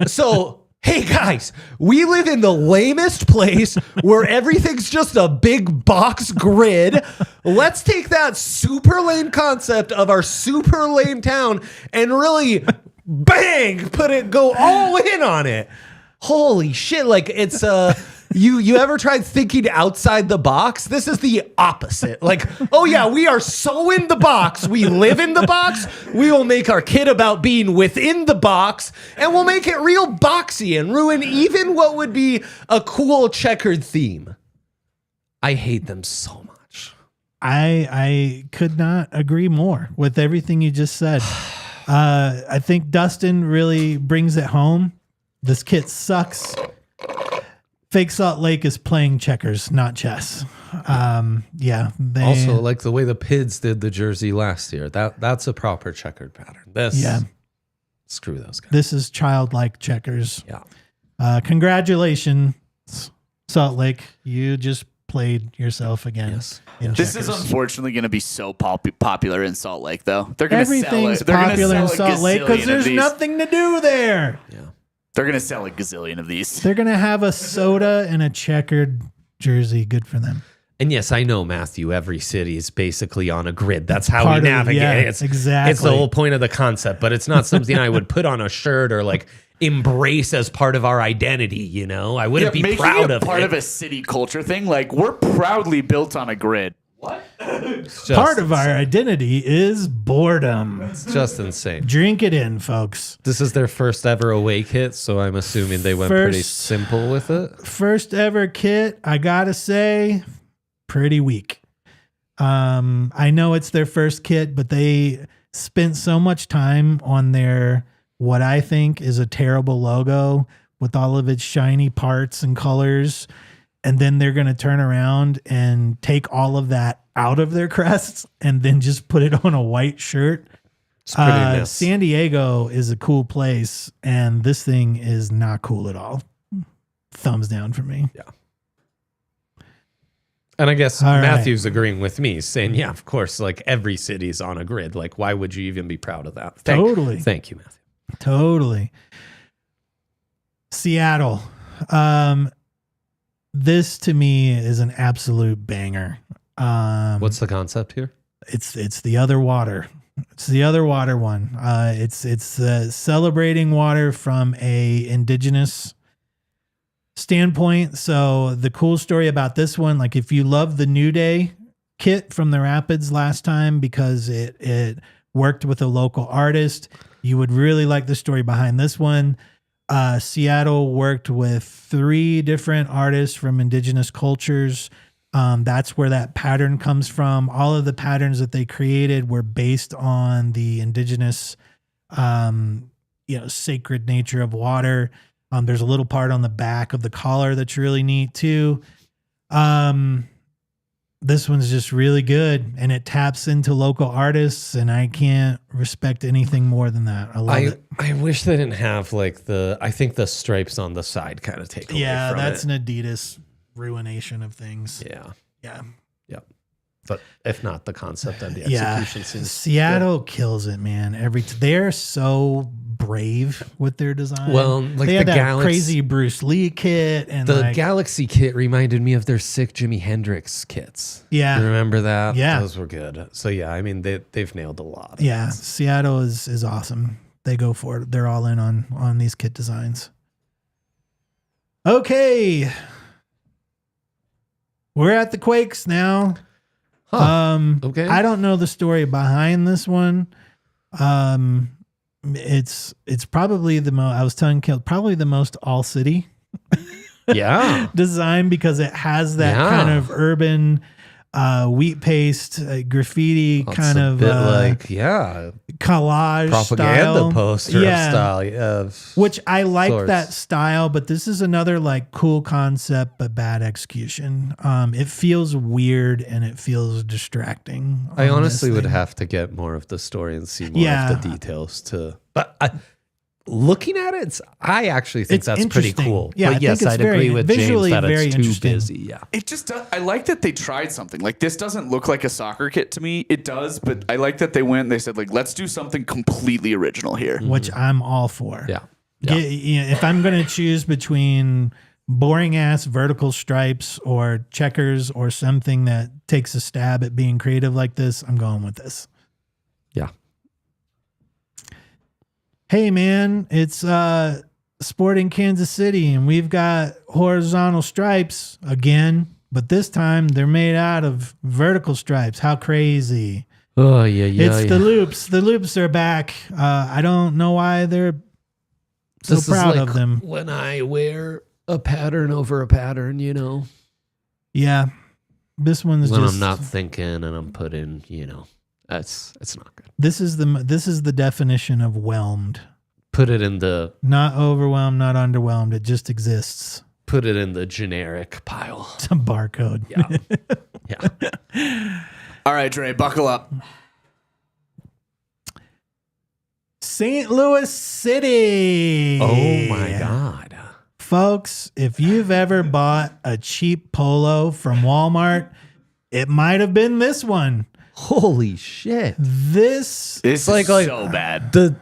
[SPEAKER 1] so, hey guys, we live in the lamest place where everything's just a big box grid. Let's take that super lame concept of our super lame town and really go all in on it. Holy shit. Like it's you ever tried thinking outside the box? This is the opposite. Like, oh yeah, we are so in the box. We live in the box. We will make our kid about being within the box, and we'll make it real boxy and ruin even what would be a cool checkered theme. I hate them so much.
[SPEAKER 2] I could not agree more with everything you just said. I think Dustin really brings it home. This kit sucks. Fake Salt Lake is playing checkers, not chess. Yeah.
[SPEAKER 1] Also, like the way the Pids did the jersey last year, that's a proper checkered pattern. Screw those guys.
[SPEAKER 2] This is childlike checkers.
[SPEAKER 1] Yeah.
[SPEAKER 2] Congratulations, Salt Lake, you just played yourself again.
[SPEAKER 1] Yes.
[SPEAKER 3] This is unfortunately going to be so popular in Salt Lake, though. They're going to sell
[SPEAKER 2] Everything's
[SPEAKER 3] it. They're gonna
[SPEAKER 2] popular in
[SPEAKER 3] sell a
[SPEAKER 2] Salt Lake because
[SPEAKER 3] gazillion
[SPEAKER 2] there's
[SPEAKER 3] of these.
[SPEAKER 2] nothing to do there.
[SPEAKER 1] Yeah.
[SPEAKER 3] They're going to sell a gazillion of these.
[SPEAKER 2] They're going to have a soda and a checkered jersey. Good for them.
[SPEAKER 1] And yes, I know, Matthew, every city is basically on a grid. That's how
[SPEAKER 2] Part
[SPEAKER 1] we
[SPEAKER 2] of it,
[SPEAKER 1] navigate.
[SPEAKER 2] yeah,
[SPEAKER 1] It's
[SPEAKER 2] exactly.
[SPEAKER 1] It's the whole point of the concept, but it's not something I would put on a shirt or like embrace as part of our identity, you know? I wouldn't be
[SPEAKER 3] making
[SPEAKER 1] proud
[SPEAKER 3] it
[SPEAKER 1] of
[SPEAKER 3] part
[SPEAKER 1] it.
[SPEAKER 3] of a city culture thing. Like, we're proudly built on a grid. What?
[SPEAKER 2] Part of our identity is boredom.
[SPEAKER 1] It's just insane.
[SPEAKER 2] Drink it in, folks.
[SPEAKER 1] This is their first ever away kit, so I'm assuming they went pretty simple with it.
[SPEAKER 2] First ever kit, I gotta say, pretty weak. I know it's their first kit, but they spent so much time on their what I think is a terrible logo with all of its shiny parts and colors. And then they're going to turn around and take all of that out of their crests and then just put it on a white shirt.
[SPEAKER 1] It's pretty nice.
[SPEAKER 2] San Diego is a cool place, and this thing is not cool at all. Thumbs down for me.
[SPEAKER 1] Yeah. And I guess
[SPEAKER 2] All
[SPEAKER 1] Matthew's agreeing with me, saying, yeah, of course, like every city's on a grid. Like, why would you even be proud of that?
[SPEAKER 2] Totally.
[SPEAKER 1] Thank you, Matthew.
[SPEAKER 2] Totally. Seattle. This to me is an absolute banger.
[SPEAKER 1] What's the concept here?
[SPEAKER 2] It's the other water. It's the other water one. It's celebrating water from a indigenous standpoint. So the cool story about this one, like if you love the New Day kit from the Rapids last time because it worked with a local artist, you would really like the story behind this one. Seattle worked with 3 different artists from indigenous cultures. That's where that pattern comes from. All of the patterns that they created were based on the indigenous, sacred nature of water. There's a little part on the back of the collar that's really neat too. This one's just really good, and it taps into local artists, and I can't respect anything more than that. I love it.
[SPEAKER 1] I wish they didn't have like I think the stripes on the side kind of take away from
[SPEAKER 2] that's
[SPEAKER 1] it.
[SPEAKER 2] an Adidas ruination of things.
[SPEAKER 1] Yeah.
[SPEAKER 2] Yeah.
[SPEAKER 1] But if not, the concept and the execution seems
[SPEAKER 2] Seattle kills it, man. They're so brave with their design.
[SPEAKER 1] Well, like
[SPEAKER 2] they
[SPEAKER 1] the
[SPEAKER 2] had that
[SPEAKER 1] Galaxy,
[SPEAKER 2] crazy Bruce Lee kit, and
[SPEAKER 1] the Galaxy kit reminded me of their sick Jimi Hendrix kits.
[SPEAKER 2] Yeah,
[SPEAKER 1] you remember that?
[SPEAKER 2] Yeah,
[SPEAKER 1] those were good. So yeah, I mean they've nailed a lot.
[SPEAKER 2] Yeah, Seattle is awesome. They go for it. They're all in on these kit designs. Okay, we're at the Quakes now.
[SPEAKER 1] Okay.
[SPEAKER 2] I don't know the story behind this one. It's probably I was telling Kel, probably the most ALLCITY design because it has that kind of urban wheat paste graffiti kind of collage
[SPEAKER 1] propaganda
[SPEAKER 2] style.
[SPEAKER 1] poster style,
[SPEAKER 2] which I like
[SPEAKER 1] sorts.
[SPEAKER 2] that style, but this is another like cool concept but bad execution. It feels weird and it feels distracting.
[SPEAKER 1] I honestly would have to get more of the story and see more of the details but looking at it, I actually think that's pretty cool.
[SPEAKER 2] Yeah,
[SPEAKER 1] but yes, I'd agree with James that it's too busy. Yeah,
[SPEAKER 3] it just does. I like that they tried something. Like this doesn't look like a soccer kit to me. It does, but I like that they went and they said like, let's do something completely original here,
[SPEAKER 2] which I'm all for.
[SPEAKER 1] Yeah.
[SPEAKER 2] If I'm going to choose between boring ass vertical stripes or checkers or something that takes a stab at being creative like this, I'm going with this.
[SPEAKER 1] Yeah.
[SPEAKER 2] Hey man, it's Sporting Kansas City, and we've got horizontal stripes again, but this time they're made out of vertical stripes. How crazy!
[SPEAKER 1] Oh yeah.
[SPEAKER 2] It's the loops. The loops are back. I don't know why they're so proud of them.
[SPEAKER 1] When I wear a pattern over a pattern,
[SPEAKER 2] Yeah, this one's
[SPEAKER 1] when
[SPEAKER 2] just.
[SPEAKER 1] I'm not thinking and I'm putting, it's not good.
[SPEAKER 2] This is the definition of whelmed.
[SPEAKER 1] Put it in the
[SPEAKER 2] Not overwhelmed, not underwhelmed. It just exists.
[SPEAKER 1] Put it in the generic pile.
[SPEAKER 2] It's a barcode.
[SPEAKER 1] Yeah.
[SPEAKER 3] All right, Dre, buckle up.
[SPEAKER 2] St. Louis City.
[SPEAKER 1] Oh my God.
[SPEAKER 2] Folks, if you've ever bought a cheap polo from Walmart, it might have been this one.
[SPEAKER 1] Holy shit.
[SPEAKER 2] This
[SPEAKER 3] is like so bad.
[SPEAKER 1] The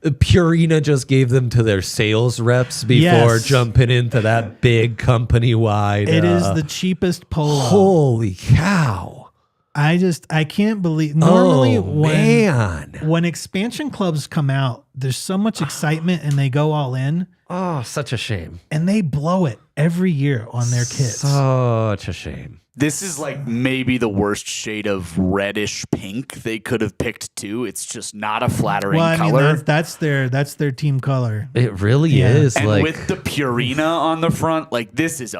[SPEAKER 1] Purina just gave them to their sales reps before jumping into that big company-wide.
[SPEAKER 2] It is the cheapest polo.
[SPEAKER 1] Holy cow.
[SPEAKER 2] I can't believe. Normally, when expansion clubs come out, there's so much excitement and they go all in.
[SPEAKER 1] Oh, such a shame.
[SPEAKER 2] And they blow it every year on their kits.
[SPEAKER 1] Such a shame.
[SPEAKER 3] This is like maybe the worst shade of reddish pink they could have picked too. It's just not a flattering color.
[SPEAKER 2] That's their team color.
[SPEAKER 1] It really is.
[SPEAKER 3] And with the Purina on the front, like this is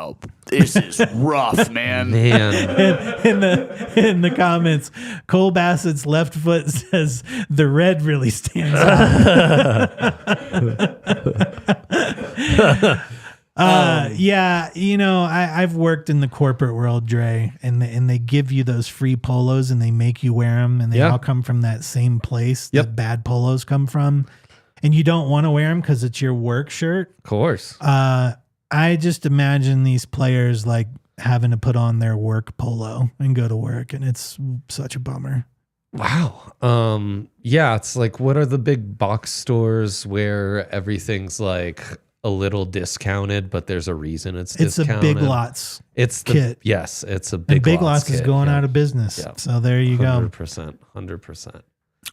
[SPEAKER 3] rough, man.
[SPEAKER 2] In the comments, Cole Bassett's left foot says the red really stands out. I've worked in the corporate world, Dre, and they give you those free polos and they make you wear them, and they all come from that same place that bad polos come from, and you don't want to wear them because it's your work shirt.
[SPEAKER 1] Of course.
[SPEAKER 2] I just imagine these players like having to put on their work polo and go to work, and it's such a bummer.
[SPEAKER 1] Wow. It's like, what are the big box stores where everything's like a little discounted, but there's a reason it's discounted?
[SPEAKER 2] It's a Big Lots kit.
[SPEAKER 1] Yes, it's a Big Lots.
[SPEAKER 2] Big Lots is going out of business. Yep. So there you
[SPEAKER 1] 100%, 100%.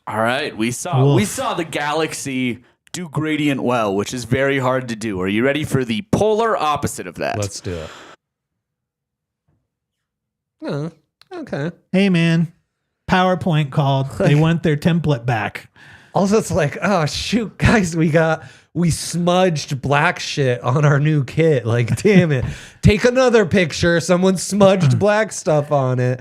[SPEAKER 3] All right, we saw the Galaxy do gradient well, which is very hard to do. Are you ready for the polar opposite of that?
[SPEAKER 1] Let's do it. Oh, okay.
[SPEAKER 2] Hey, man. PowerPoint called. They want their template back.
[SPEAKER 1] Also, it's like, oh, shoot, guys, we smudged black shit on our new kit. Like, damn it. Take another picture. Someone smudged black stuff on it.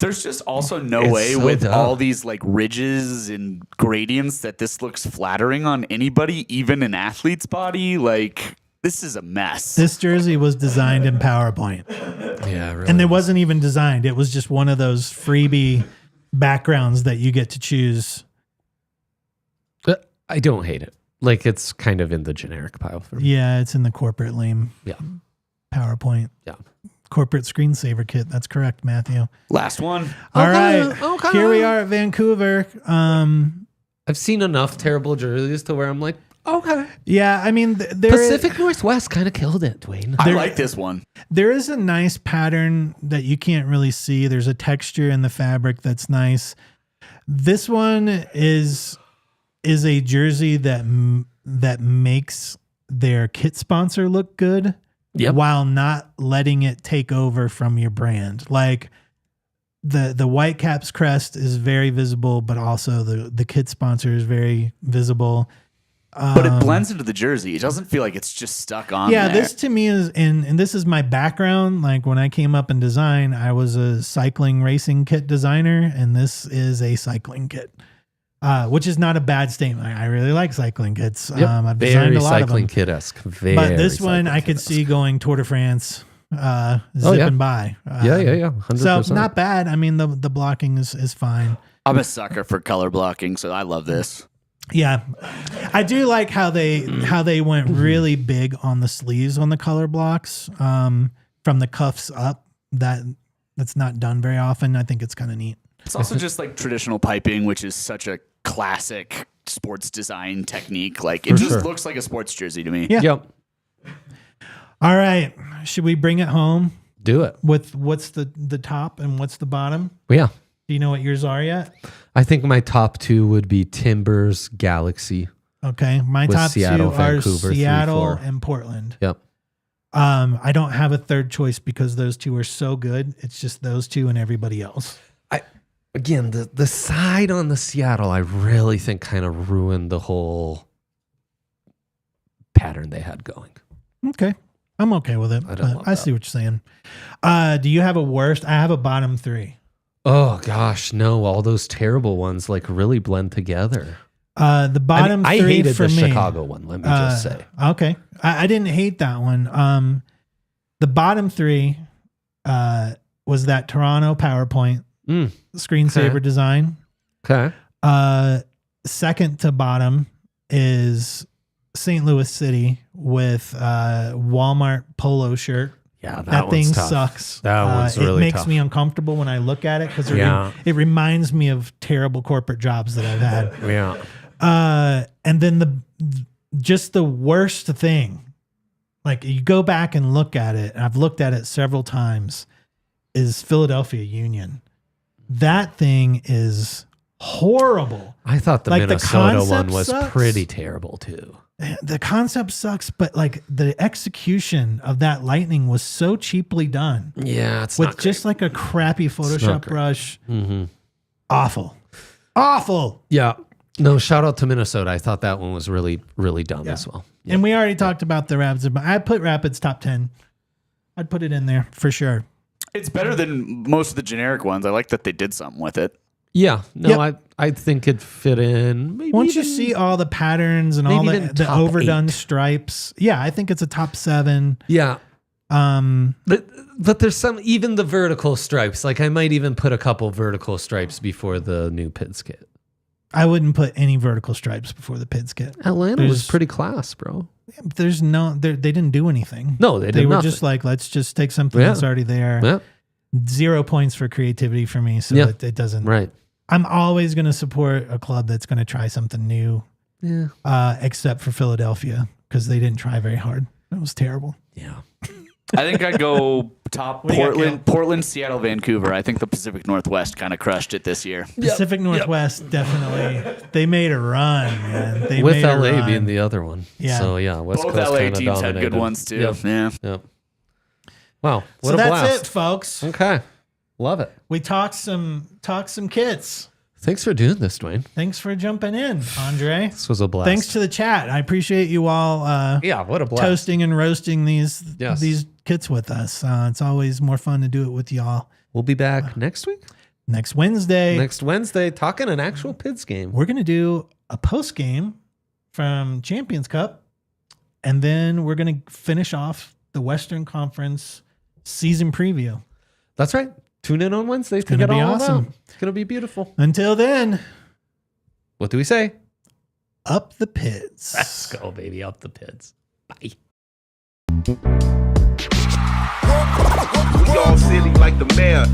[SPEAKER 3] There's just also no way with all these like ridges and gradients that this looks flattering on anybody, even an athlete's body. Like, this is a mess.
[SPEAKER 2] This jersey was designed in PowerPoint.
[SPEAKER 1] Yeah, really.
[SPEAKER 2] And it wasn't even designed. It was just one of those freebie backgrounds that you get to choose.
[SPEAKER 1] I don't hate it. Like, it's kind of in the generic pile for me.
[SPEAKER 2] Yeah, it's in the corporate lame.
[SPEAKER 1] Yeah.
[SPEAKER 2] PowerPoint.
[SPEAKER 1] Yeah.
[SPEAKER 2] Corporate screensaver kit. That's correct, Matthew.
[SPEAKER 3] Last one.
[SPEAKER 2] All right. Okay. Here we are at Vancouver.
[SPEAKER 1] I've seen enough terrible jerseys to where I'm like, okay.
[SPEAKER 2] Yeah, I mean,
[SPEAKER 1] Pacific Northwest kind of killed it, Duane.
[SPEAKER 3] I like this one.
[SPEAKER 2] There is a nice pattern that you can't really see. There's a texture in the fabric that's nice. This one is a jersey that makes their kit sponsor look good. Yep. While not letting it take over from your brand. Like the Whitecaps crest is very visible, but also the kit sponsor is very visible.
[SPEAKER 3] But it blends into the jersey. It doesn't feel like it's just stuck on.
[SPEAKER 2] Yeah,
[SPEAKER 3] there.
[SPEAKER 2] This to me is, and this is my background. Like when I came up in design, I was a cycling racing kit designer, and this is a cycling kit. Which is not a bad statement. I really like cycling kits.
[SPEAKER 1] Yep.
[SPEAKER 2] I've designed a lot of them.
[SPEAKER 1] Cycling kit-esque.
[SPEAKER 2] But this one I could see going Tour de France, zipping by.
[SPEAKER 1] Yeah, 100%.
[SPEAKER 2] So not bad. I mean, the blocking is fine.
[SPEAKER 3] I'm a sucker for color blocking, so I love this.
[SPEAKER 2] Yeah, I do like how they went really big on the sleeves on the color blocks from the cuffs up. That's not done very often. I think it's kind of neat.
[SPEAKER 3] It's also just like traditional piping, which is such a classic sports design technique. Like it just looks like a sports jersey to me.
[SPEAKER 2] Yeah.
[SPEAKER 1] Yep.
[SPEAKER 2] All right. Should we bring it home?
[SPEAKER 1] Do it.
[SPEAKER 2] With what's the top and what's the bottom?
[SPEAKER 1] Yeah.
[SPEAKER 2] Do you know what yours are yet?
[SPEAKER 1] I think my top two would be Timbers, Galaxy.
[SPEAKER 2] Okay. My top
[SPEAKER 1] Seattle,
[SPEAKER 2] two
[SPEAKER 1] Vancouver,
[SPEAKER 2] are Seattle
[SPEAKER 1] 3-4.
[SPEAKER 2] and Portland.
[SPEAKER 1] Yep.
[SPEAKER 2] I don't have a third choice because those two are so good. It's just those two and everybody else.
[SPEAKER 1] Again, the side on the Seattle, I really think kind of ruined the whole pattern they had going.
[SPEAKER 2] Okay. I'm okay with it. I see what you're saying. Do you have a worst? I have a bottom three.
[SPEAKER 1] Oh, gosh, no. All those terrible ones like really blend together.
[SPEAKER 2] The bottom three
[SPEAKER 1] I hated
[SPEAKER 2] for
[SPEAKER 1] the
[SPEAKER 2] me,
[SPEAKER 1] Chicago one, let me just say.
[SPEAKER 2] Okay. I didn't hate that one. The bottom three was that Toronto PowerPoint screensaver design.
[SPEAKER 1] Okay.
[SPEAKER 2] Second to bottom is St. Louis City with Walmart polo shirt.
[SPEAKER 1] Yeah,
[SPEAKER 2] that thing
[SPEAKER 1] one's tough.
[SPEAKER 2] That
[SPEAKER 1] one's really
[SPEAKER 2] It makes
[SPEAKER 1] tough.
[SPEAKER 2] me uncomfortable when I look at it because it reminds me of terrible corporate jobs that I've had.
[SPEAKER 1] Yeah.
[SPEAKER 2] And then just the worst thing, like you go back and look at it, and I've looked at it several times, is Philadelphia Union. That thing is horrible.
[SPEAKER 1] I thought the
[SPEAKER 2] Like, the
[SPEAKER 1] Minnesota one
[SPEAKER 2] concept
[SPEAKER 1] was
[SPEAKER 2] sucks.
[SPEAKER 1] pretty terrible too.
[SPEAKER 2] The concept sucks, but like the execution of that Lightning was so cheaply done
[SPEAKER 1] Yeah, it's
[SPEAKER 2] with
[SPEAKER 1] not
[SPEAKER 2] just like a crappy
[SPEAKER 1] not
[SPEAKER 2] Photoshop
[SPEAKER 1] great.
[SPEAKER 2] brush.
[SPEAKER 1] Mm-hmm.
[SPEAKER 2] Awful.
[SPEAKER 1] Yeah. No, shout out to Minnesota. I thought that one was really, really dumb as well. Yeah.
[SPEAKER 2] And we already talked about the Rapids, but I put Rapids top 10. I'd put it in there for sure.
[SPEAKER 3] It's better than most of the generic ones. I like that they did something with it.
[SPEAKER 1] Yeah. No,
[SPEAKER 2] Yep.
[SPEAKER 1] I think it fit in. Maybe
[SPEAKER 2] Once you
[SPEAKER 1] even-
[SPEAKER 2] see all the patterns and all
[SPEAKER 1] maybe
[SPEAKER 2] the
[SPEAKER 1] even top
[SPEAKER 2] overdone
[SPEAKER 1] 8.
[SPEAKER 2] stripes, yeah, I think it's a top 7.
[SPEAKER 1] Yeah.
[SPEAKER 2] Um,
[SPEAKER 1] But there's some, even the vertical stripes. Like I might even put a couple vertical stripes before the new Pids kit.
[SPEAKER 2] I wouldn't put any vertical stripes before the Pids kit.
[SPEAKER 1] Atlanta was pretty class, bro.
[SPEAKER 2] There's no, they didn't do anything.
[SPEAKER 1] No, they
[SPEAKER 2] They were
[SPEAKER 1] nothing.
[SPEAKER 2] just like, let's just take something
[SPEAKER 1] Yeah.
[SPEAKER 2] that's already there.
[SPEAKER 1] Yeah.
[SPEAKER 2] 0 points for creativity for me. So
[SPEAKER 1] Yeah.
[SPEAKER 2] it doesn't.
[SPEAKER 1] Right.
[SPEAKER 2] I'm always going to support a club that's going to try something new,
[SPEAKER 1] Yeah.
[SPEAKER 2] except for Philadelphia because they didn't try very hard. It was terrible.
[SPEAKER 1] Yeah.
[SPEAKER 3] I think I'd go top
[SPEAKER 2] What do you got,
[SPEAKER 3] Portland, Seattle, Vancouver. I think the Pacific Northwest kind of crushed it this year.
[SPEAKER 2] Pacific Northwest, definitely. They made a run, man. They
[SPEAKER 1] With
[SPEAKER 2] made a
[SPEAKER 1] LA
[SPEAKER 2] run.
[SPEAKER 1] being the other one.
[SPEAKER 2] Yeah.
[SPEAKER 1] So yeah, West
[SPEAKER 3] Both
[SPEAKER 1] Coast
[SPEAKER 3] LA
[SPEAKER 1] kinda
[SPEAKER 3] teams had
[SPEAKER 1] dominated.
[SPEAKER 3] good ones too.
[SPEAKER 1] Yep.
[SPEAKER 3] Yeah.
[SPEAKER 1] Yep. Wow. What
[SPEAKER 2] So
[SPEAKER 1] a
[SPEAKER 2] that's
[SPEAKER 1] blast.
[SPEAKER 2] it, folks.
[SPEAKER 1] Okay. Love it.
[SPEAKER 2] We talked some kits.
[SPEAKER 1] Thanks for doing this, Duane.
[SPEAKER 2] Thanks for jumping in, Andre.
[SPEAKER 1] This was a blast.
[SPEAKER 2] Thanks to the chat. I appreciate you all
[SPEAKER 1] Yeah, what a blast.
[SPEAKER 2] toasting and roasting these
[SPEAKER 1] Yes.
[SPEAKER 2] kits with us. It's always more fun to do it with y'all.
[SPEAKER 1] We'll be back next week.
[SPEAKER 2] Next Wednesday,
[SPEAKER 1] Next Wednesday, talking an actual Pids game.
[SPEAKER 2] we're going to do a post game from Champions Cup, and then we're going to finish off the Western Conference season preview.
[SPEAKER 1] That's right. Tune in on Wednesday to
[SPEAKER 2] gonna
[SPEAKER 1] get
[SPEAKER 2] be
[SPEAKER 1] all
[SPEAKER 2] awesome.
[SPEAKER 1] of that. It's gonna be beautiful.
[SPEAKER 2] Until then,
[SPEAKER 1] What do we say?
[SPEAKER 2] up the Pids.
[SPEAKER 1] Let's go, baby. Up the Pids. Bye.
[SPEAKER 4] We all silly like the mayor.